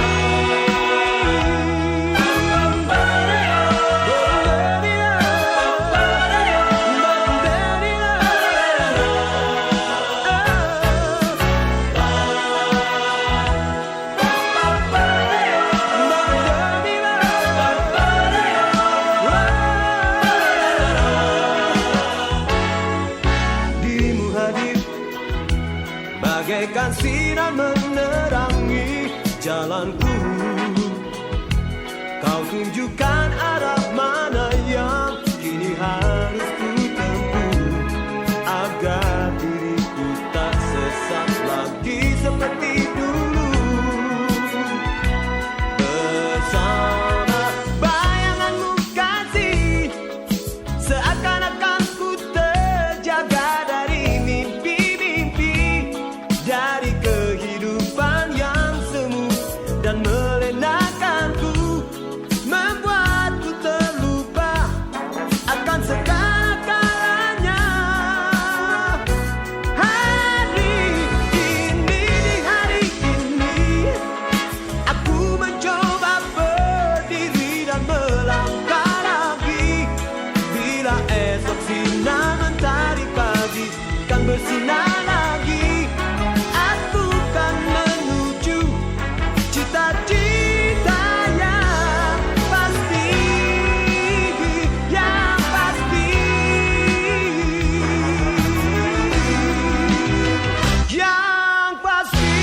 Dirimu hadir bagaikan sinar menerangi jalanku. Kau tunjukkan arah mana yang kini harus ku tempuh, agar diriku tak sesat lagi seperti dulu. Bersama bayanganmu kasih, seakan-akan ku terjaga dari mimpi-mimpi, dari kehidupan yang semu dan melenakanku, membuatku terlupa akan segala-galanya. Hari ini, aku mencoba berdiri dan melangkah lagi. Bila esok sinar mentari pagi kan bersinar lagi, aku kan menuju cita-cita yang pasti, yang pasti, yang pasti.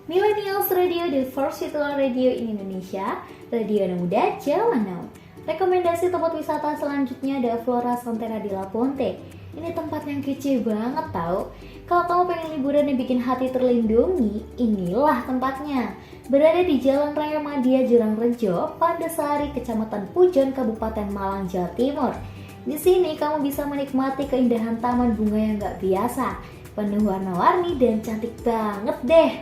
Millennials Radio, the first virtual radio in Indonesia, radio anak muda zaman now. Rekomendasi tempat wisata selanjutnya ada Flora Sontera di La Ponte. Ini tempat yang kece banget tau. Kalau kamu pengen liburan yang bikin hati terlindungi, inilah tempatnya. Berada di Jalan Raya Madia Jurangrejo, Pandesari, Kecamatan Pujon, Kabupaten Malang, Jawa Timur. Di sini kamu bisa menikmati keindahan taman bunga yang gak biasa, penuh warna-warni dan cantik banget deh.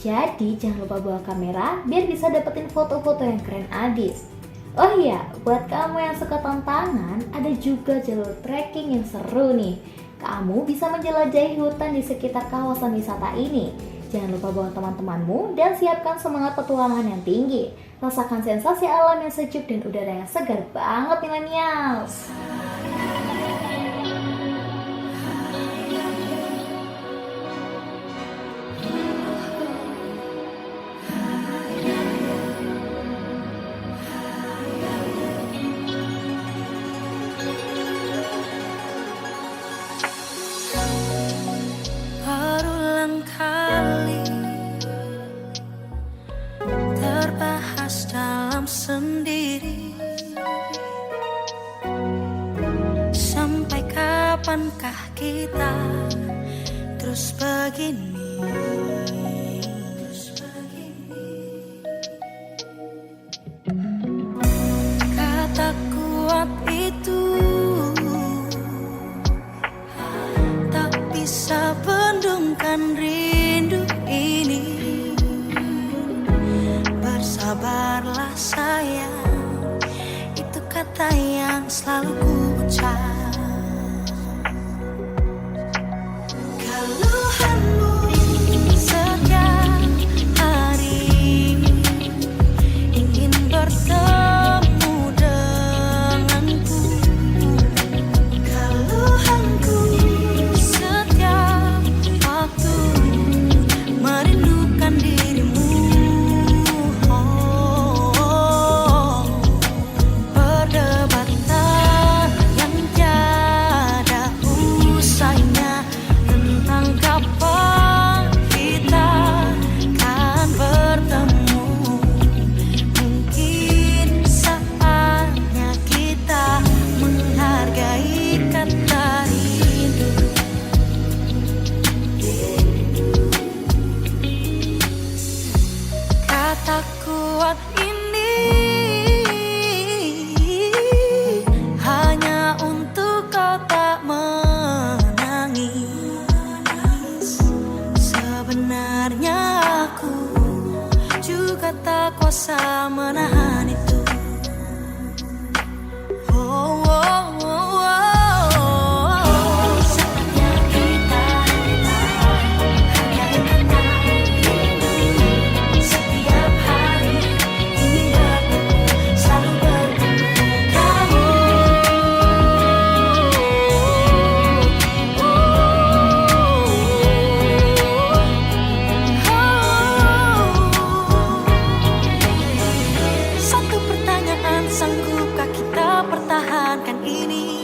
Jadi jangan lupa bawa kamera biar bisa dapetin foto-foto yang keren abis. Oh iya, buat kamu yang suka tantangan, ada juga jalur trekking yang seru nih. Kamu bisa menjelajahi hutan di sekitar kawasan wisata ini. Jangan lupa bawa teman-temanmu dan siapkan semangat petualangan yang tinggi. Rasakan sensasi alam yang sejuk dan udara yang segar banget millennials. kapankah kita terus begini? Kata kuat itu tak bisa bendungkan rindu ini. Bersabarlah sayang, itu kata yang selalu ku ucap. Keluhanmu setiap hari ingin bertemu denganku. Keluhanku setiap waktu merindukan dirimu. Perdebatan yang tiada usainya tentang kapan kita akan bertemu. Mungkin saatnya kita menghargai kata rindu. Kata kuat ini hanya untuk kau tak menangis. Sebenarnya aku juga tak kuasa menahan itu. Oh, oh, oh, oh. Saatnya kita hargai kata rindu. Setiap hari ingin bertemu, selalu bertemu kamu. Satu pertanyaan, sanggupkah kita pertahankan ini?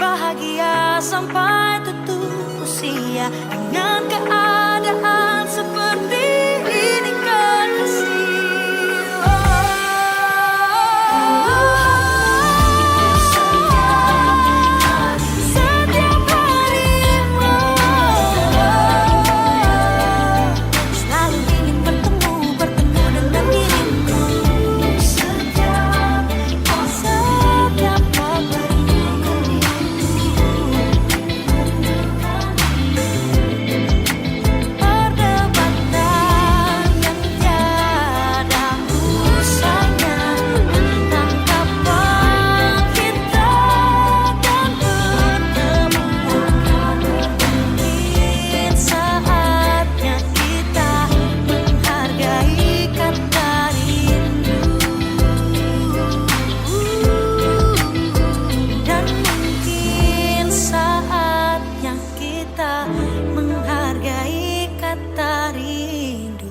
Bahagia sampai tutup usia dengan keadaan seperti ini, kasih. Setiap hari selalu ingin bertemu dengan dirimu. Setiap waktu perdebatan yang tiada usahanya tentang kapan kita akan bertemu. Mungkin saatnya kita menghargai kata rindu. Dan mungkin saatnya kita menghargai kata rindu.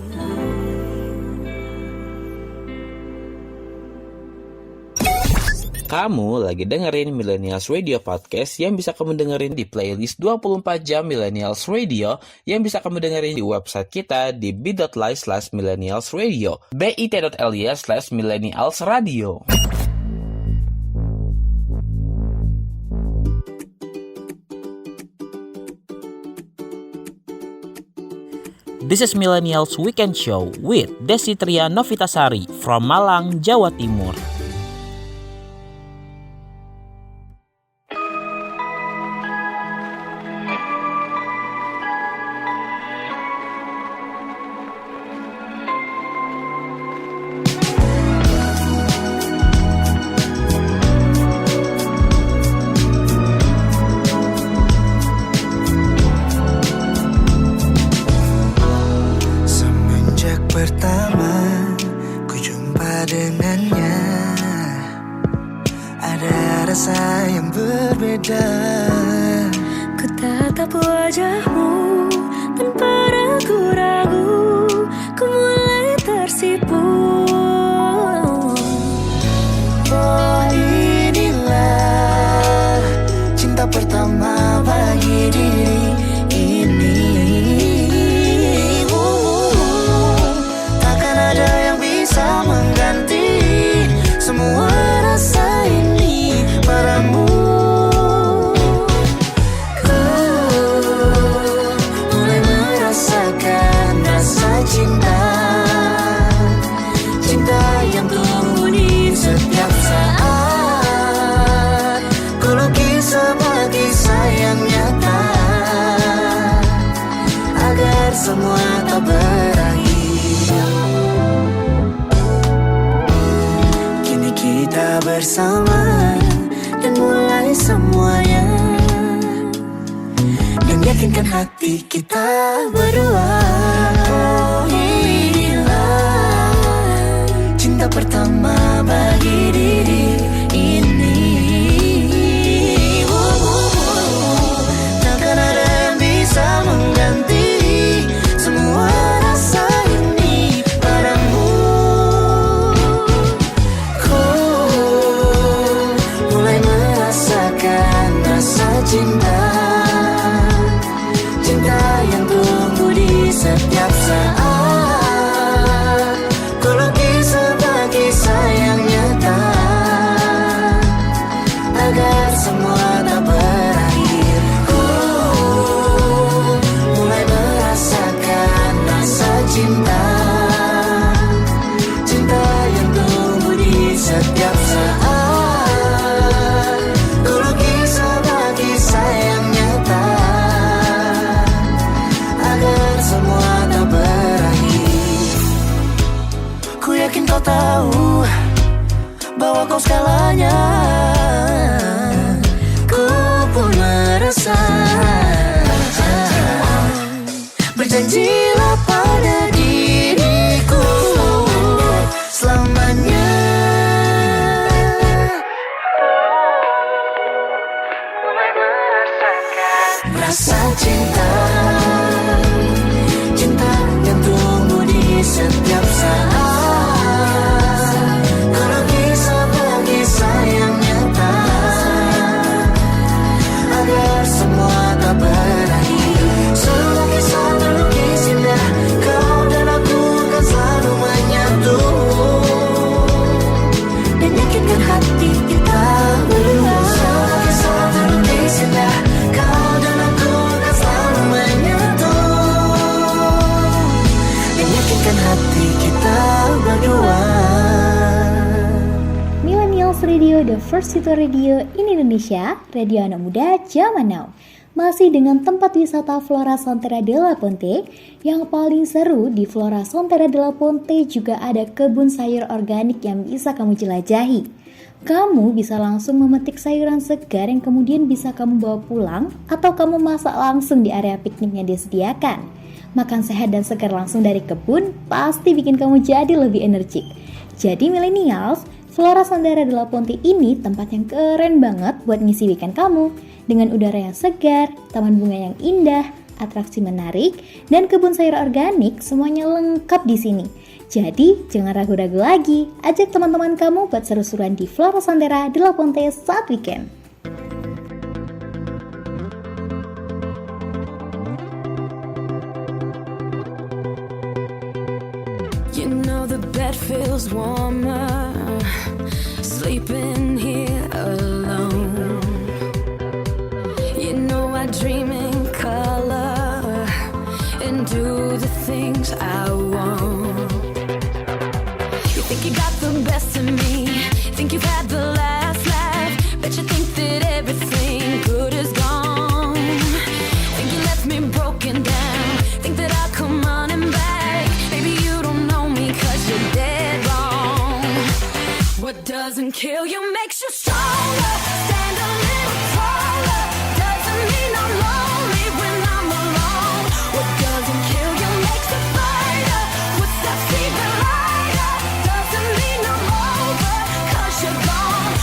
Kamu lagi dengerin Millennials Radio Podcast yang bisa kamu dengerin di playlist 24 jam Millennials Radio yang bisa kamu dengerin di website kita di bit.ly/millennialsradio bit.ly/millennialsradio. This is Millennials Weekend Show with Desitria Novitasari from Malang, Jawa Timur. Semenjak pertama ku jumpa dengannya, ada rasa yang berbeda. Ku tatap wajahmu tanpa ragu-ragu, ku mulai tersipu. Oh, inilah cinta pertama bagi diri ini. Takkan ada yang bisa mengganti semua rasa ini padamu. bersama dan mulai semuanya, dan yakinkan hati kita berdua. Oh, inilah cinta pertama bagi diri ini. Takkan ada yang bisa mengganti semua rasa ini padamu. Ku mulai merasakan rasa cinta, cinta yang tumbuh di setiap saat. Ku lukis sebagai sayang nyata agar semua tak berakhir. Ku mulai merasakan rasa cinta, cinta yang tumbuh di setiap saat. Ku lukis sebagai sayang nyata agar semua tak berakhir. Ku yakin kau tahu bahwa kau segalanya. Ku pun merasa. Berjanjilah pada diriku selamanya. Mulai merasakan rasa cinta, cinta yang tumbuh di setiap saat. Ku lukis sebagai sayang nyata agar semua tak berakhir. Semua kisah terlukis indah, kau dan aku akan selalu menyatu, dan yakinkan hati kita berdua. Semua kisah terlukis indah, kau dan aku akan selalu menyatu, dan yakinkan hati kita berdua. Millennials Radio, the first itu radio in Indonesia, radio anak muda zaman now. Masih dengan tempat wisata Flora Sontera de la Ponte. Yang paling seru di Flora Sontera de la Ponte juga ada kebun sayur organik yang bisa kamu jelajahi. Kamu bisa langsung memetik sayuran segar yang kemudian bisa kamu bawa pulang atau kamu masak langsung di area piknik yang disediakan. Makan sehat dan segar langsung dari kebun pasti bikin kamu jadi lebih energik. Jadi millennials, Flora Sontera de la Ponte ini tempat yang keren banget buat ngisi weekend kamu. Dengan udara yang segar, taman bunga yang indah, atraksi menarik, dan kebun sayur organik, semuanya lengkap di sini. Jadi, jangan ragu-ragu lagi. Ajak teman-teman kamu buat seru-seruan di Flora Sontera de la Ponte saat weekend. You know the bed feels warmer sleeping here alone. You know I dream in color and do the things I want. You think you got the best of me, think you've had the last laugh, bet you think that everything good is gone. Think you left me broken down, think that I'll come running back. Maybe you don't know me 'cause you're dead wrong. What doesn't kill you makes you stronger. Stand a little taller. Doesn't mean I'm lonely when I'm alone. What doesn't kill you makes a fighter. Footsteps even lighter. Doesn't mean I'm over 'cause you're gone.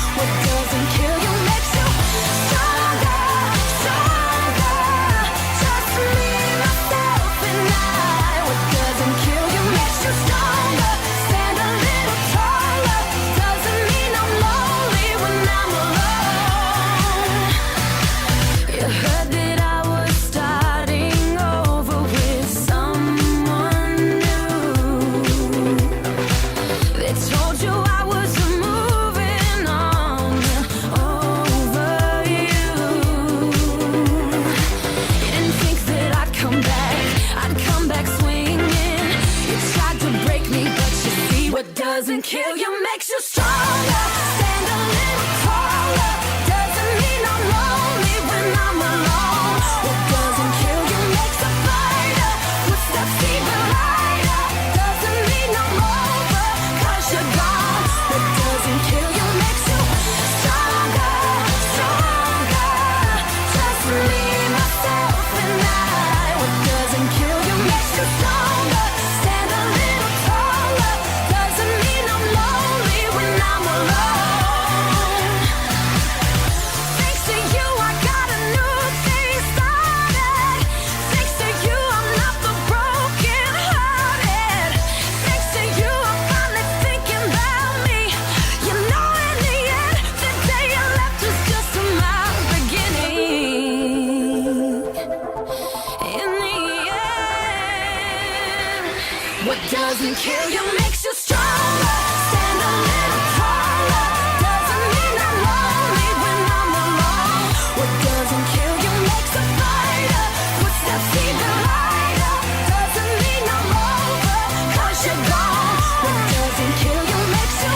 doesn't kill you, makes you stronger. Stand a little taller. Doesn't mean I'm lonely when I'm alone. What doesn't kill you makes a fighter. Footsteps even lighter. Doesn't mean I'm over, 'cause you're gone. What doesn't kill you makes you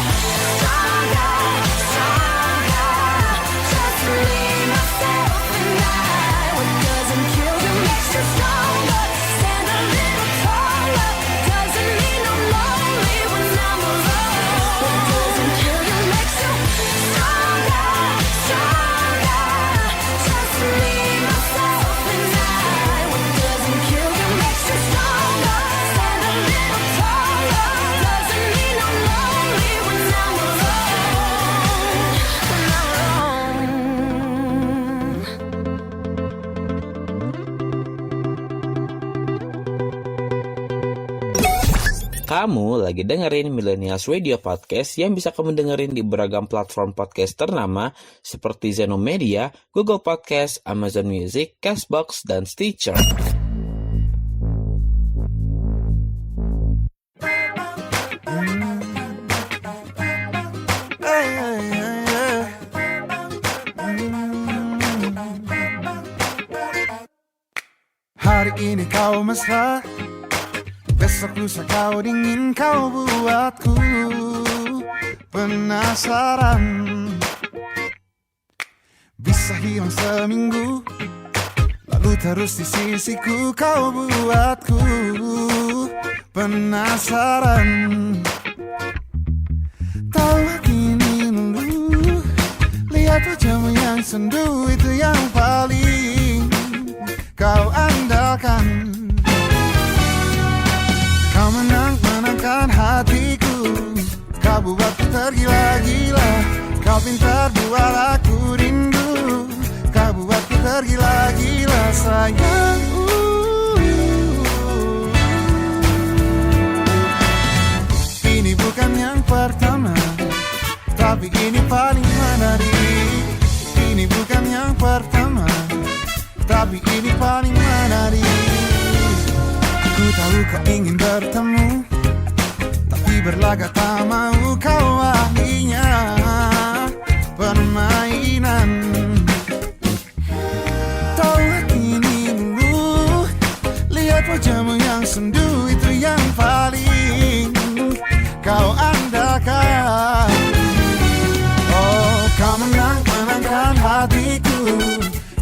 stronger, stronger. Just me, myself, and I. What doesn't kill you makes you stronger. Stand a little taller. Doesn't mean I'm lonely when I'm alone. What doesn't kill you makes you stronger, stronger. Just me, myself, and I. What doesn't kill you makes you stronger. Stand a little taller. Doesn't mean I'm lonely when I'm alone. When I'm alone. Kamu lagi dengerin Millennials Radio Podcast yang bisa kamu dengerin di beragam platform podcast ternama seperti Zenomedia, Google Podcast, Amazon Music, Castbox, dan Stitcher. Hari ini kau mesra, besok lusa kau dingin, kau buatku penasaran. Bisa hilang seminggu, lalu terus di sisiku, kau buatku penasaran. Tahu hati ini lulu, lihat wajahmu yang sendu, itu yang paling kau andalkan. Kau menangkan hatiku, kau buatku tergila-gila. Kau pintar buat aku rindu, kau buatku tergila-gila sayang. Ini bukan yang pertama, tapi ini paling menarik. Ini bukan yang pertama, tapi ini paling menarik. Ku tahu kau ingin bertemu, tapi berlagak tak mau, kau ahlinya permainan. Tahu hati ini dulu, lihat wajahmu yang sendu, itu yang paling kau andalkan. Oh, kau menangkan hatiku,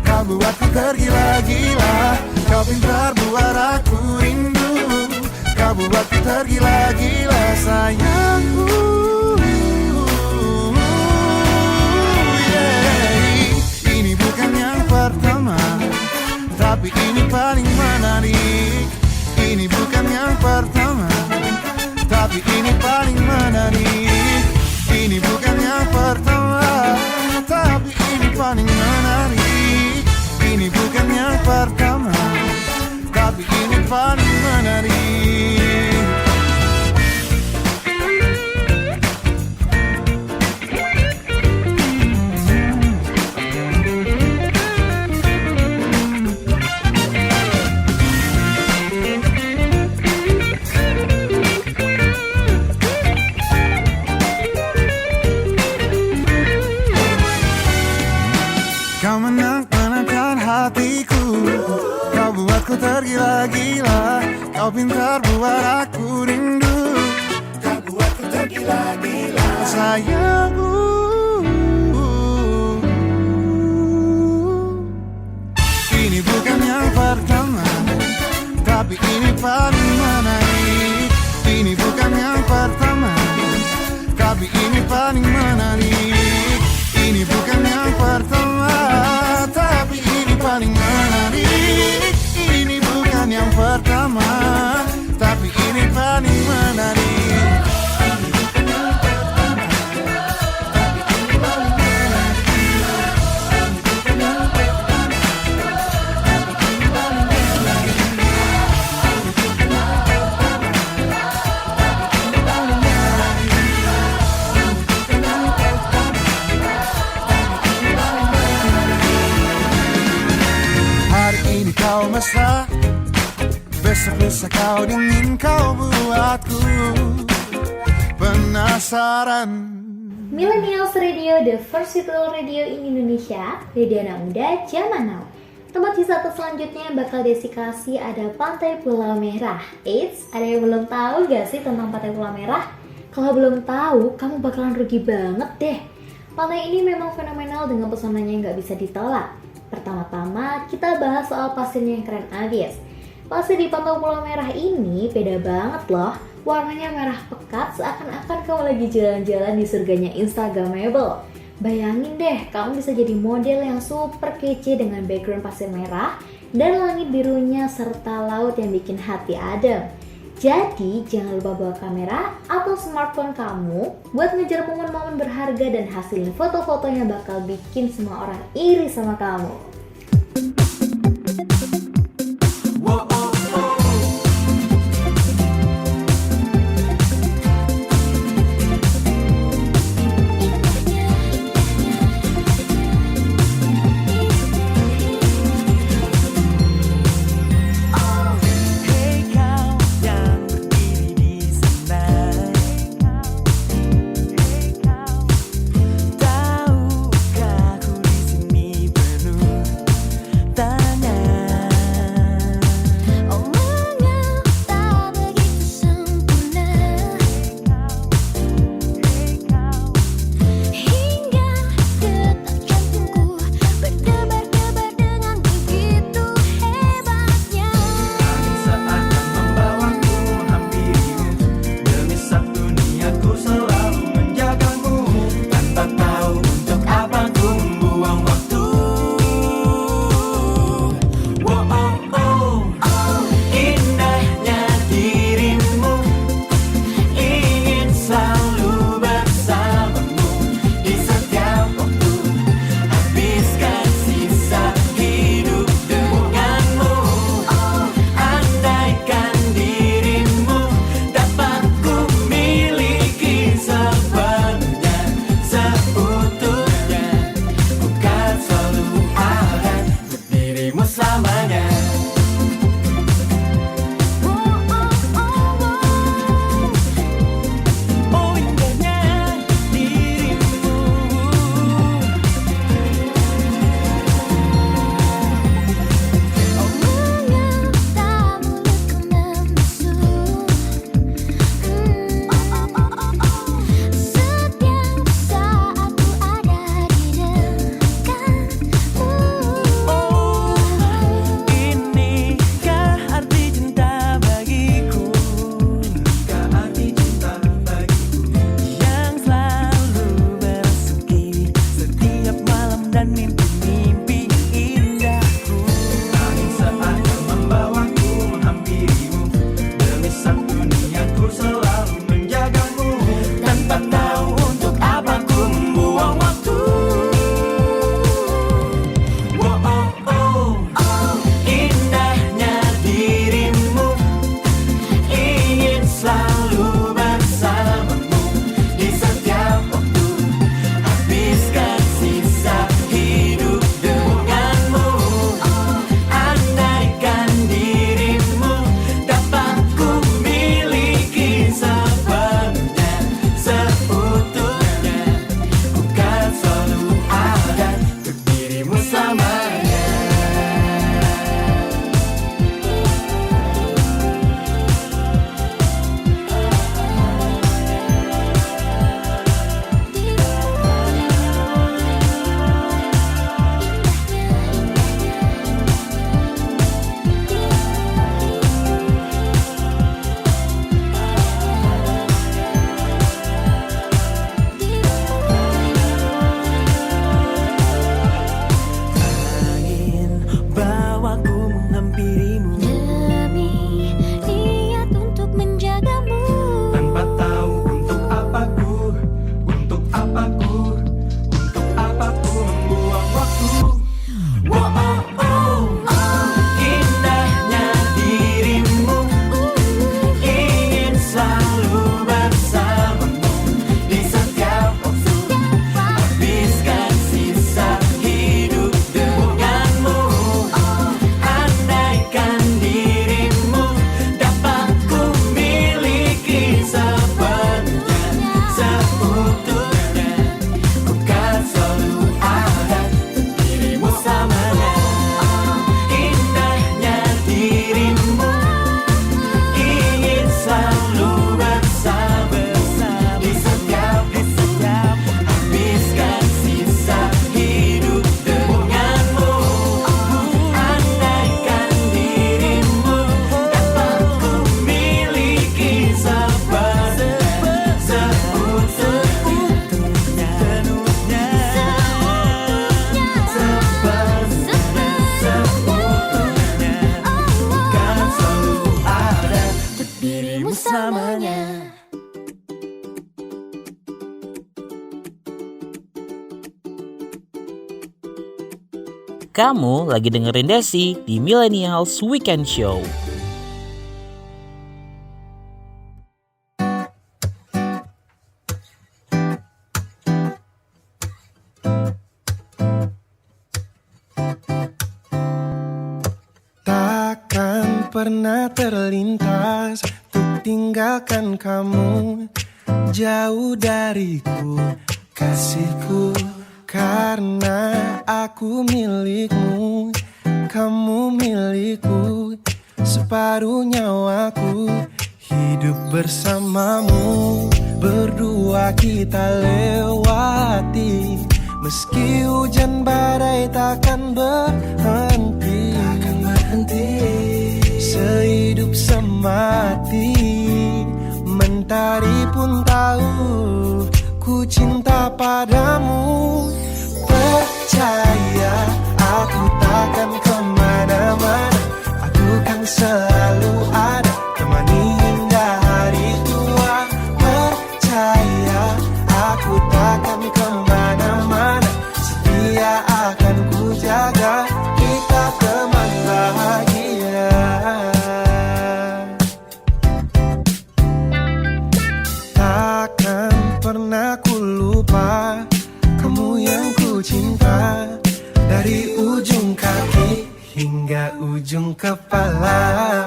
kau buatku tergila-gila. Kau pintar buat aku rindu, kau buatku tergila-gila sayangku. Yeah. Ini bukan yang pertama, tapi ini paling menarik. Ini bukan yang pertama, tapi ini paling menarik. Ini bukan yang pertama, tapi ini paling menarik. Ini bukan yang pertama, tapi ini paling menarik. Kau menangkan hatiku, kau buatku tergila-gila. Kau pintar buat aku rindu, kau buatku tergila-gila sayangku. Ini bukan yang pertama, tapi ini paling menarik. Ini bukan yang pertama, tapi ini paling menarik. Ini bukan yang pertama, tapi ini paling menarik. Ini bukan yang pertama, tapi ini paling menarik. Besok-besok kau dingin kau buatku penasaran. Millennials Radio, the first virtual radio in Indonesia, radio anak muda zaman now. Tempat wisata selanjutnya yang bakal Desi kasih ada Pantai Pulau Merah. Eits, ada yang belum tahu gak sih tentang Pantai Pulau Merah? Kalau belum tahu, kamu bakalan rugi banget deh. Pantai ini memang fenomenal dengan pesonanya yang gak bisa ditolak. Pertama-tama, kita bahas soal pasirnya yang keren abis. Pasir di Pantai Pulau Merah ini beda banget loh. Warnanya merah pekat seakan-akan kamu lagi jalan-jalan di surganya Instagramable. Bayangin deh, kamu bisa jadi model yang super kece dengan background pasir merah dan langit birunya serta laut yang bikin hati adem. Jadi, jangan lupa bawa kamera atau smartphone kamu buat ngejar momen-momen berharga dan hasilin foto-foto yang bakal bikin semua orang iri sama kamu. Kamu lagi dengerin Desi di Millennials Weekend Show. Takkan pernah terlintas untuk tinggalkan kamu jauh dariku, kasihku. Karena aku milikmu, kamu milikku. Separuh nyawaku hidup bersamamu. Berdua kita lewati, meski hujan badai takkan berhenti. Sehidup semati, mentari pun tahu ku cinta padamu. Percaya aku takkan kemana-mana, aku kan selalu ada, temani hingga hari tua. Percaya aku takkan kemana-mana, setia akan ku jaga, kita teman bahagia. Takkan pernah ku lupa kamu yang ku cinta, dari ujung kaki hingga ujung kepala.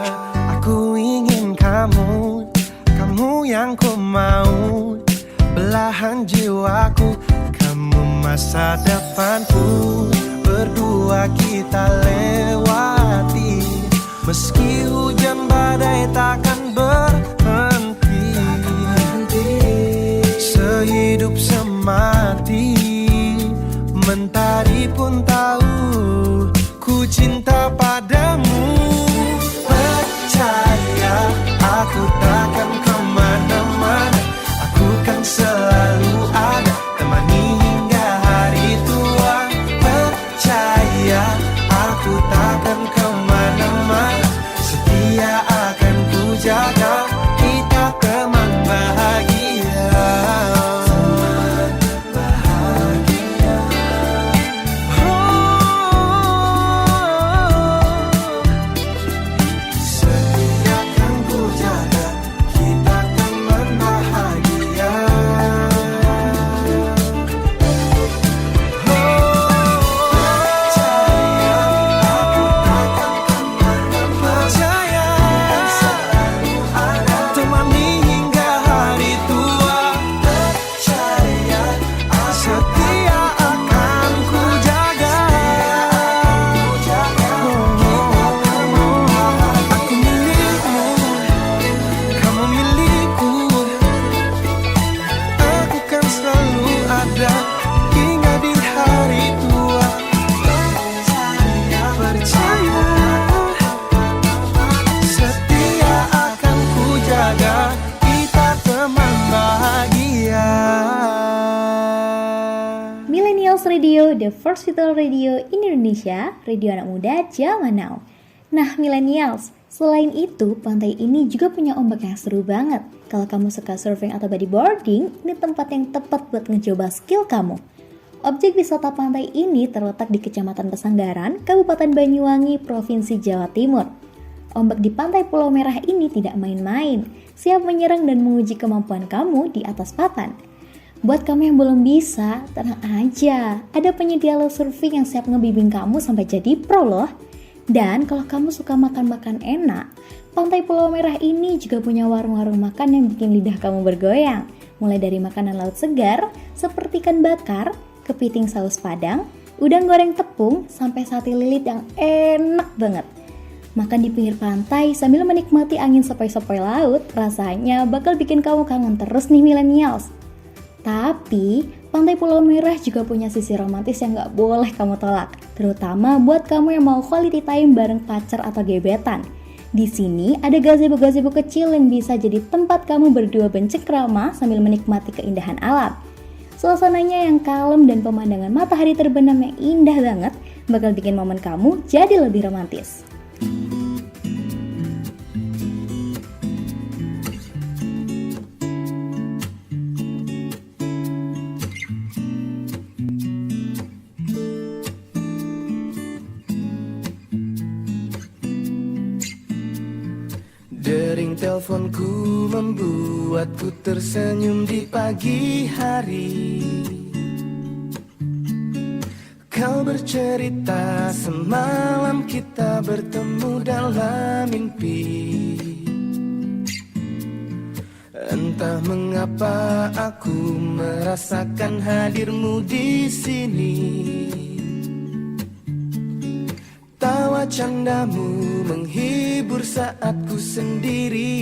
Aku ingin kamu, kamu yang ku mau, belahan jiwaku, kamu masa depanku. Berdua kita lewati, meski hujan badai takkan berhenti. Sehidup semati, mentari pun tahu ku cinta padamu. Percaya aku takkan kemana-mana, aku kan selalu ada, temani hingga hari tua. Percaya aku takkan kemana-mana, setia akan ku jaga, kita teman bahagia. Millennials Radio, the first virtual radio in Indonesia, radio anak muda zaman now. Nah Millennials, selain itu pantai ini juga punya ombak yang seru banget. Kalau kamu suka surfing atau bodyboarding, ini tempat yang tepat buat ngecoba skill kamu. Objek wisata pantai ini terletak di Kecamatan Pesanggaran, Kabupaten Banyuwangi, Provinsi Jawa Timur. Ombak di pantai Pulau Merah ini tidak main-main, siap menyerang dan menguji kemampuan kamu di atas papan. Buat kamu yang belum bisa, tenang aja, ada penyedia alat surfing yang siap ngebimbing kamu sampai jadi pro loh. Dan kalau kamu suka makan-makan enak, pantai Pulau Merah ini juga punya warung-warung makan yang bikin lidah kamu bergoyang. Mulai dari makanan laut segar, seperti ikan bakar, kepiting saus padang, udang goreng tepung, sampai sate lilit yang enak banget. Makan di pinggir pantai sambil menikmati angin sepoi-sepoi laut, rasanya bakal bikin kamu kangen terus nih Millennials. Tapi, pantai Pulau Merah juga punya sisi romantis yang gak boleh kamu tolak, terutama buat kamu yang mau quality time bareng pacar atau gebetan. Di sini ada gazebo-gazebo kecil yang bisa jadi tempat kamu berdua bercengkrama sambil menikmati keindahan alam. Suasananya yang kalem dan pemandangan matahari terbenam yang indah banget bakal bikin momen kamu jadi lebih romantis. teleponku membuatku tersenyum di pagi hari. Kau bercerita semalam kita bertemu dalam mimpi. Entah mengapa aku merasakan hadirmu di sini. Tawa candamu menghibur saat ku sendiri.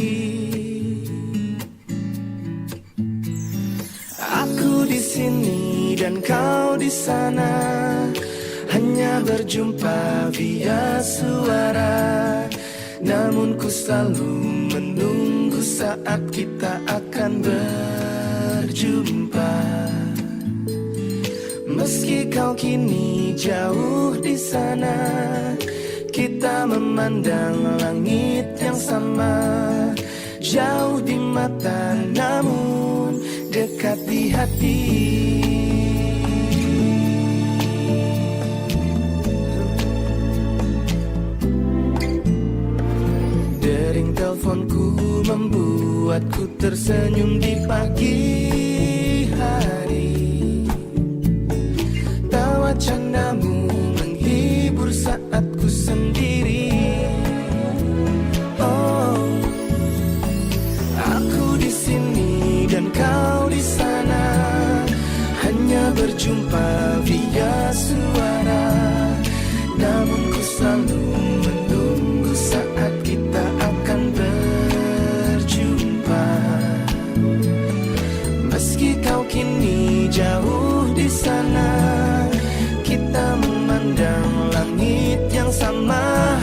Aku di sini dan kau di sana, hanya berjumpa via suara. Namun ku selalu menunggu saat kita akan berjumpa. Meski kau kini jauh di sana, kita memandang langit yang sama. Jauh di mata namun dekat di hati. Dering teleponku membuatku tersenyum di pagi hari. Tawa candamu menghibur saat ku sendiri. Oh, aku di sini dan kau di sana, hanya berjumpa via suara. Namun ku selalu menunggu saat kita akan berjumpa. Meski kau kini jauh di sana, kita memandang langit yang sama.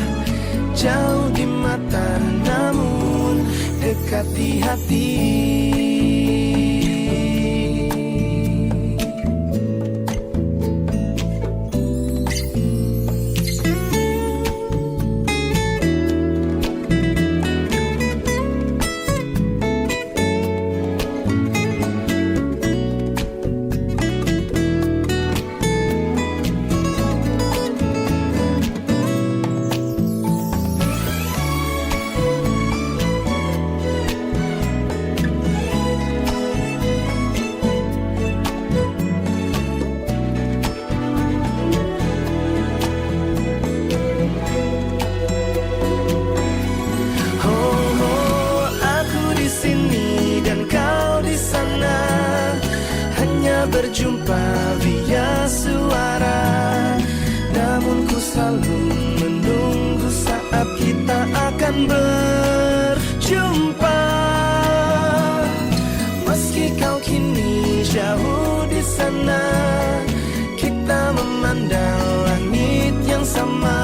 Jauh di mata namun dekat di hati. Berjumpa via suara. Namun ku selalu menunggu saat kita akan berjumpa. Meski kau kini jauh di sana, kita memandang langit yang sama.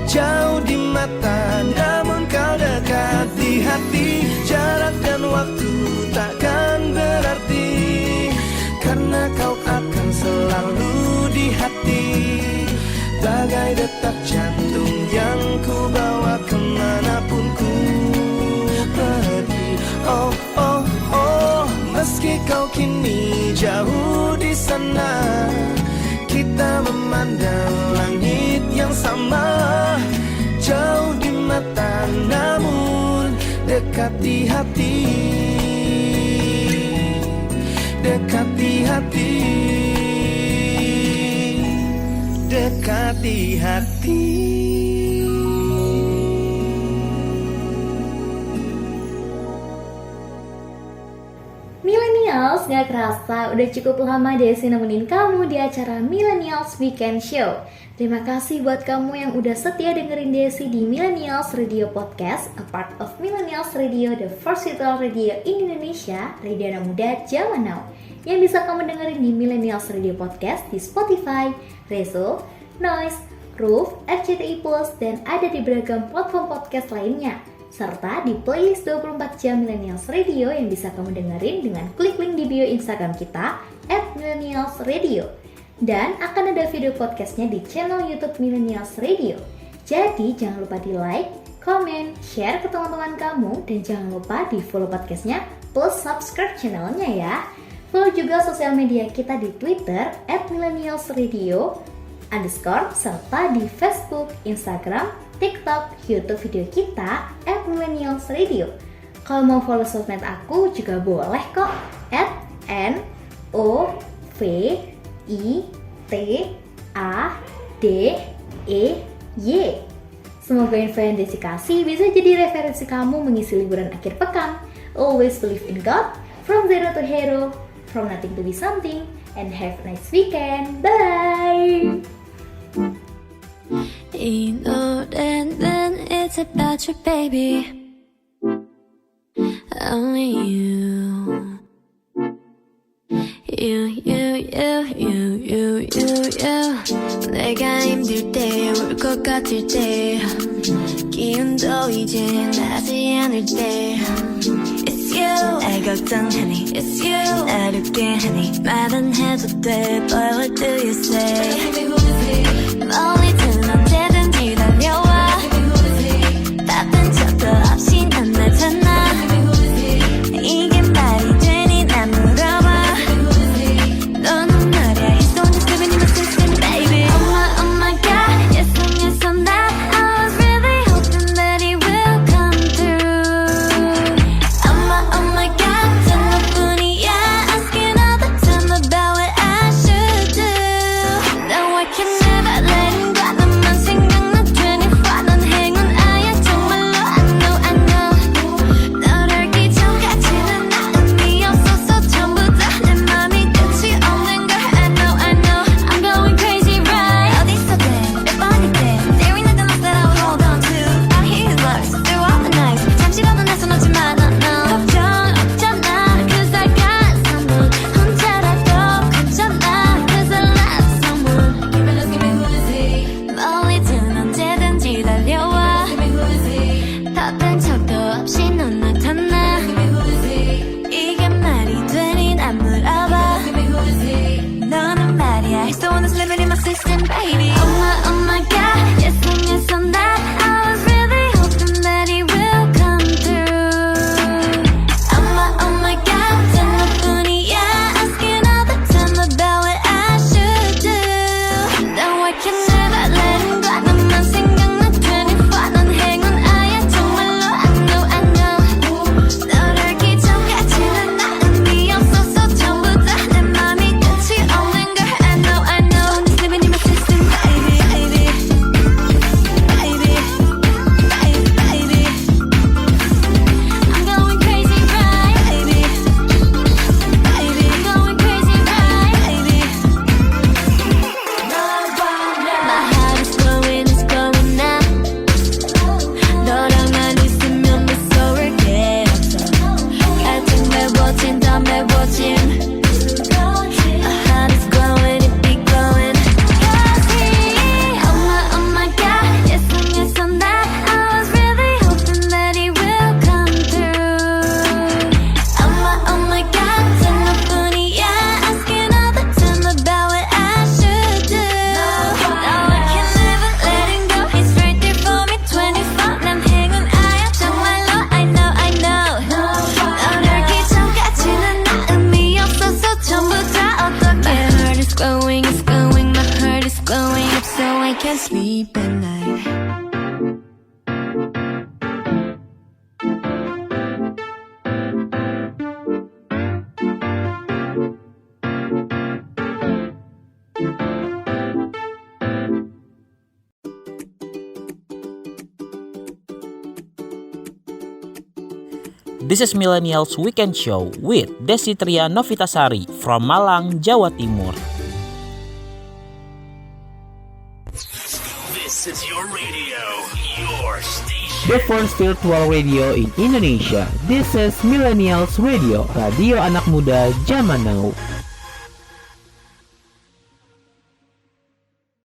Jauh di mata namun kau dekat di hati. Jarak dan waktu takkan berarti, karena kau akan selalu di hati. Bagai detak jantung yang ku bawa kemanapun ku pergi. Oh, oh, oh, meski kau kini jauh di sana, kita memandang langit yang sama. Jauh di mata namun dekat di hati. Dekat di hati, dekat di hati. Millennials, gak kerasa udah cukup lama Desi nemenin kamu di acara Millennials Weekend Show. Terima kasih buat kamu yang udah setia dengerin Desi di Millennials Radio Podcast, a part of Millennials Radio, the first virtual radio in Indonesia, radio anak muda zaman now. Yang bisa kamu dengerin di Millennials Radio Podcast di Spotify, Rezo, Noise, Roof, RCTI Plus, dan ada di beragam platform podcast lainnya. Serta di playlist 24 jam Millennials Radio yang bisa kamu dengerin dengan klik link di bio Instagram kita @millennialsradio. Dan akan ada video podcastnya di channel YouTube Millennials Radio. Jadi jangan lupa di like, comment, share ke teman-teman kamu, dan jangan lupa di follow podcastnya plus subscribe channelnya ya. Follow juga sosial media kita di Twitter @millennialsradio, serta di Facebook, Instagram, TikTok, YouTube video kita @millennialsradio. Kalau mau follow sosmed aku juga boleh kok @NOVITADEY. Semoga info yang Desi kasih bisa jadi referensi kamu mengisi liburan akhir pekan. Always believe in God, from zero to hero, from nothing to be something, and have a nice weekend. Bye! 이 노래는 it's about you baby only you 내가 힘들 때 울 것 같을 때 기운도 이제 나지 않을 때 It's you 날 걱정하니 It's you 날 웃게 하니 말은 해도 돼 But what do you say 멀리든 언제든지 달려와 바쁜 척도 없이 난 나타나 이게 말이 되니 난 물어봐 너는 말야 He's the one that's living in my system baby Oh my god Yes I'm that I was really hoping that he will come through Oh my god 전부뿐이야 Asking all the time about what I should do Now I can never let him go 너만 생각나 24 넌 행운아야 정말로 I know 널 알기 전까지는 나음이 없어서 전부 다 내 맘이 끝이 없는 걸 I know I'm going crazy right 어디서든 몇 번이든 There ain't nothing else that I would hold on to I hear his words through all the nights 잠시라도 내 손 놓지마 no 걱정 없잖아 Cause I got someone 혼자라도 괜찮아 Cause I love someone Give me who is he 멀리든 언제든지 달려와 바쁜 척도 없이 넌 나타나 이게 말이 되니 난 물어봐 너는 말이야 He's the one that's living in my system baby Oh my god Yes I'm that I was really hoping that he will come through Oh my god 전부뿐이야 Asking all the time about what I should do Now I can never let him go 너만 생각나 24 넌 행운아야 정말로 I know 널 알기 전까지는 나 의미 없어서 전부 다 내 맘이 끝이 없는 걸 I know He's living in my system baby I'm going crazy right baby I'm going crazy right baby My heart is going now 너랑만 있으면 무서울 게 없어 같은 매워진 더 매워진 My heart is growing it be growing Oh my god Yes I'm that I was really hoping that he will come through Oh my god 전부뿐이야 Asking all the time about what I should do Now I can never let him go He's right there for me 24 난 행운아야 정말로 I know 널 알기 전까지는 나 의미 없어서 전부 다 어떡해 My heart is glowing My heart is glowing up so I can't sleep at night This is Millennials Weekend Show with Desitria Novitasari from Malang, Jawa Timur. This is your radio, your station. The first virtual radio in Indonesia. This is Millennials Radio, radio anak muda zaman now.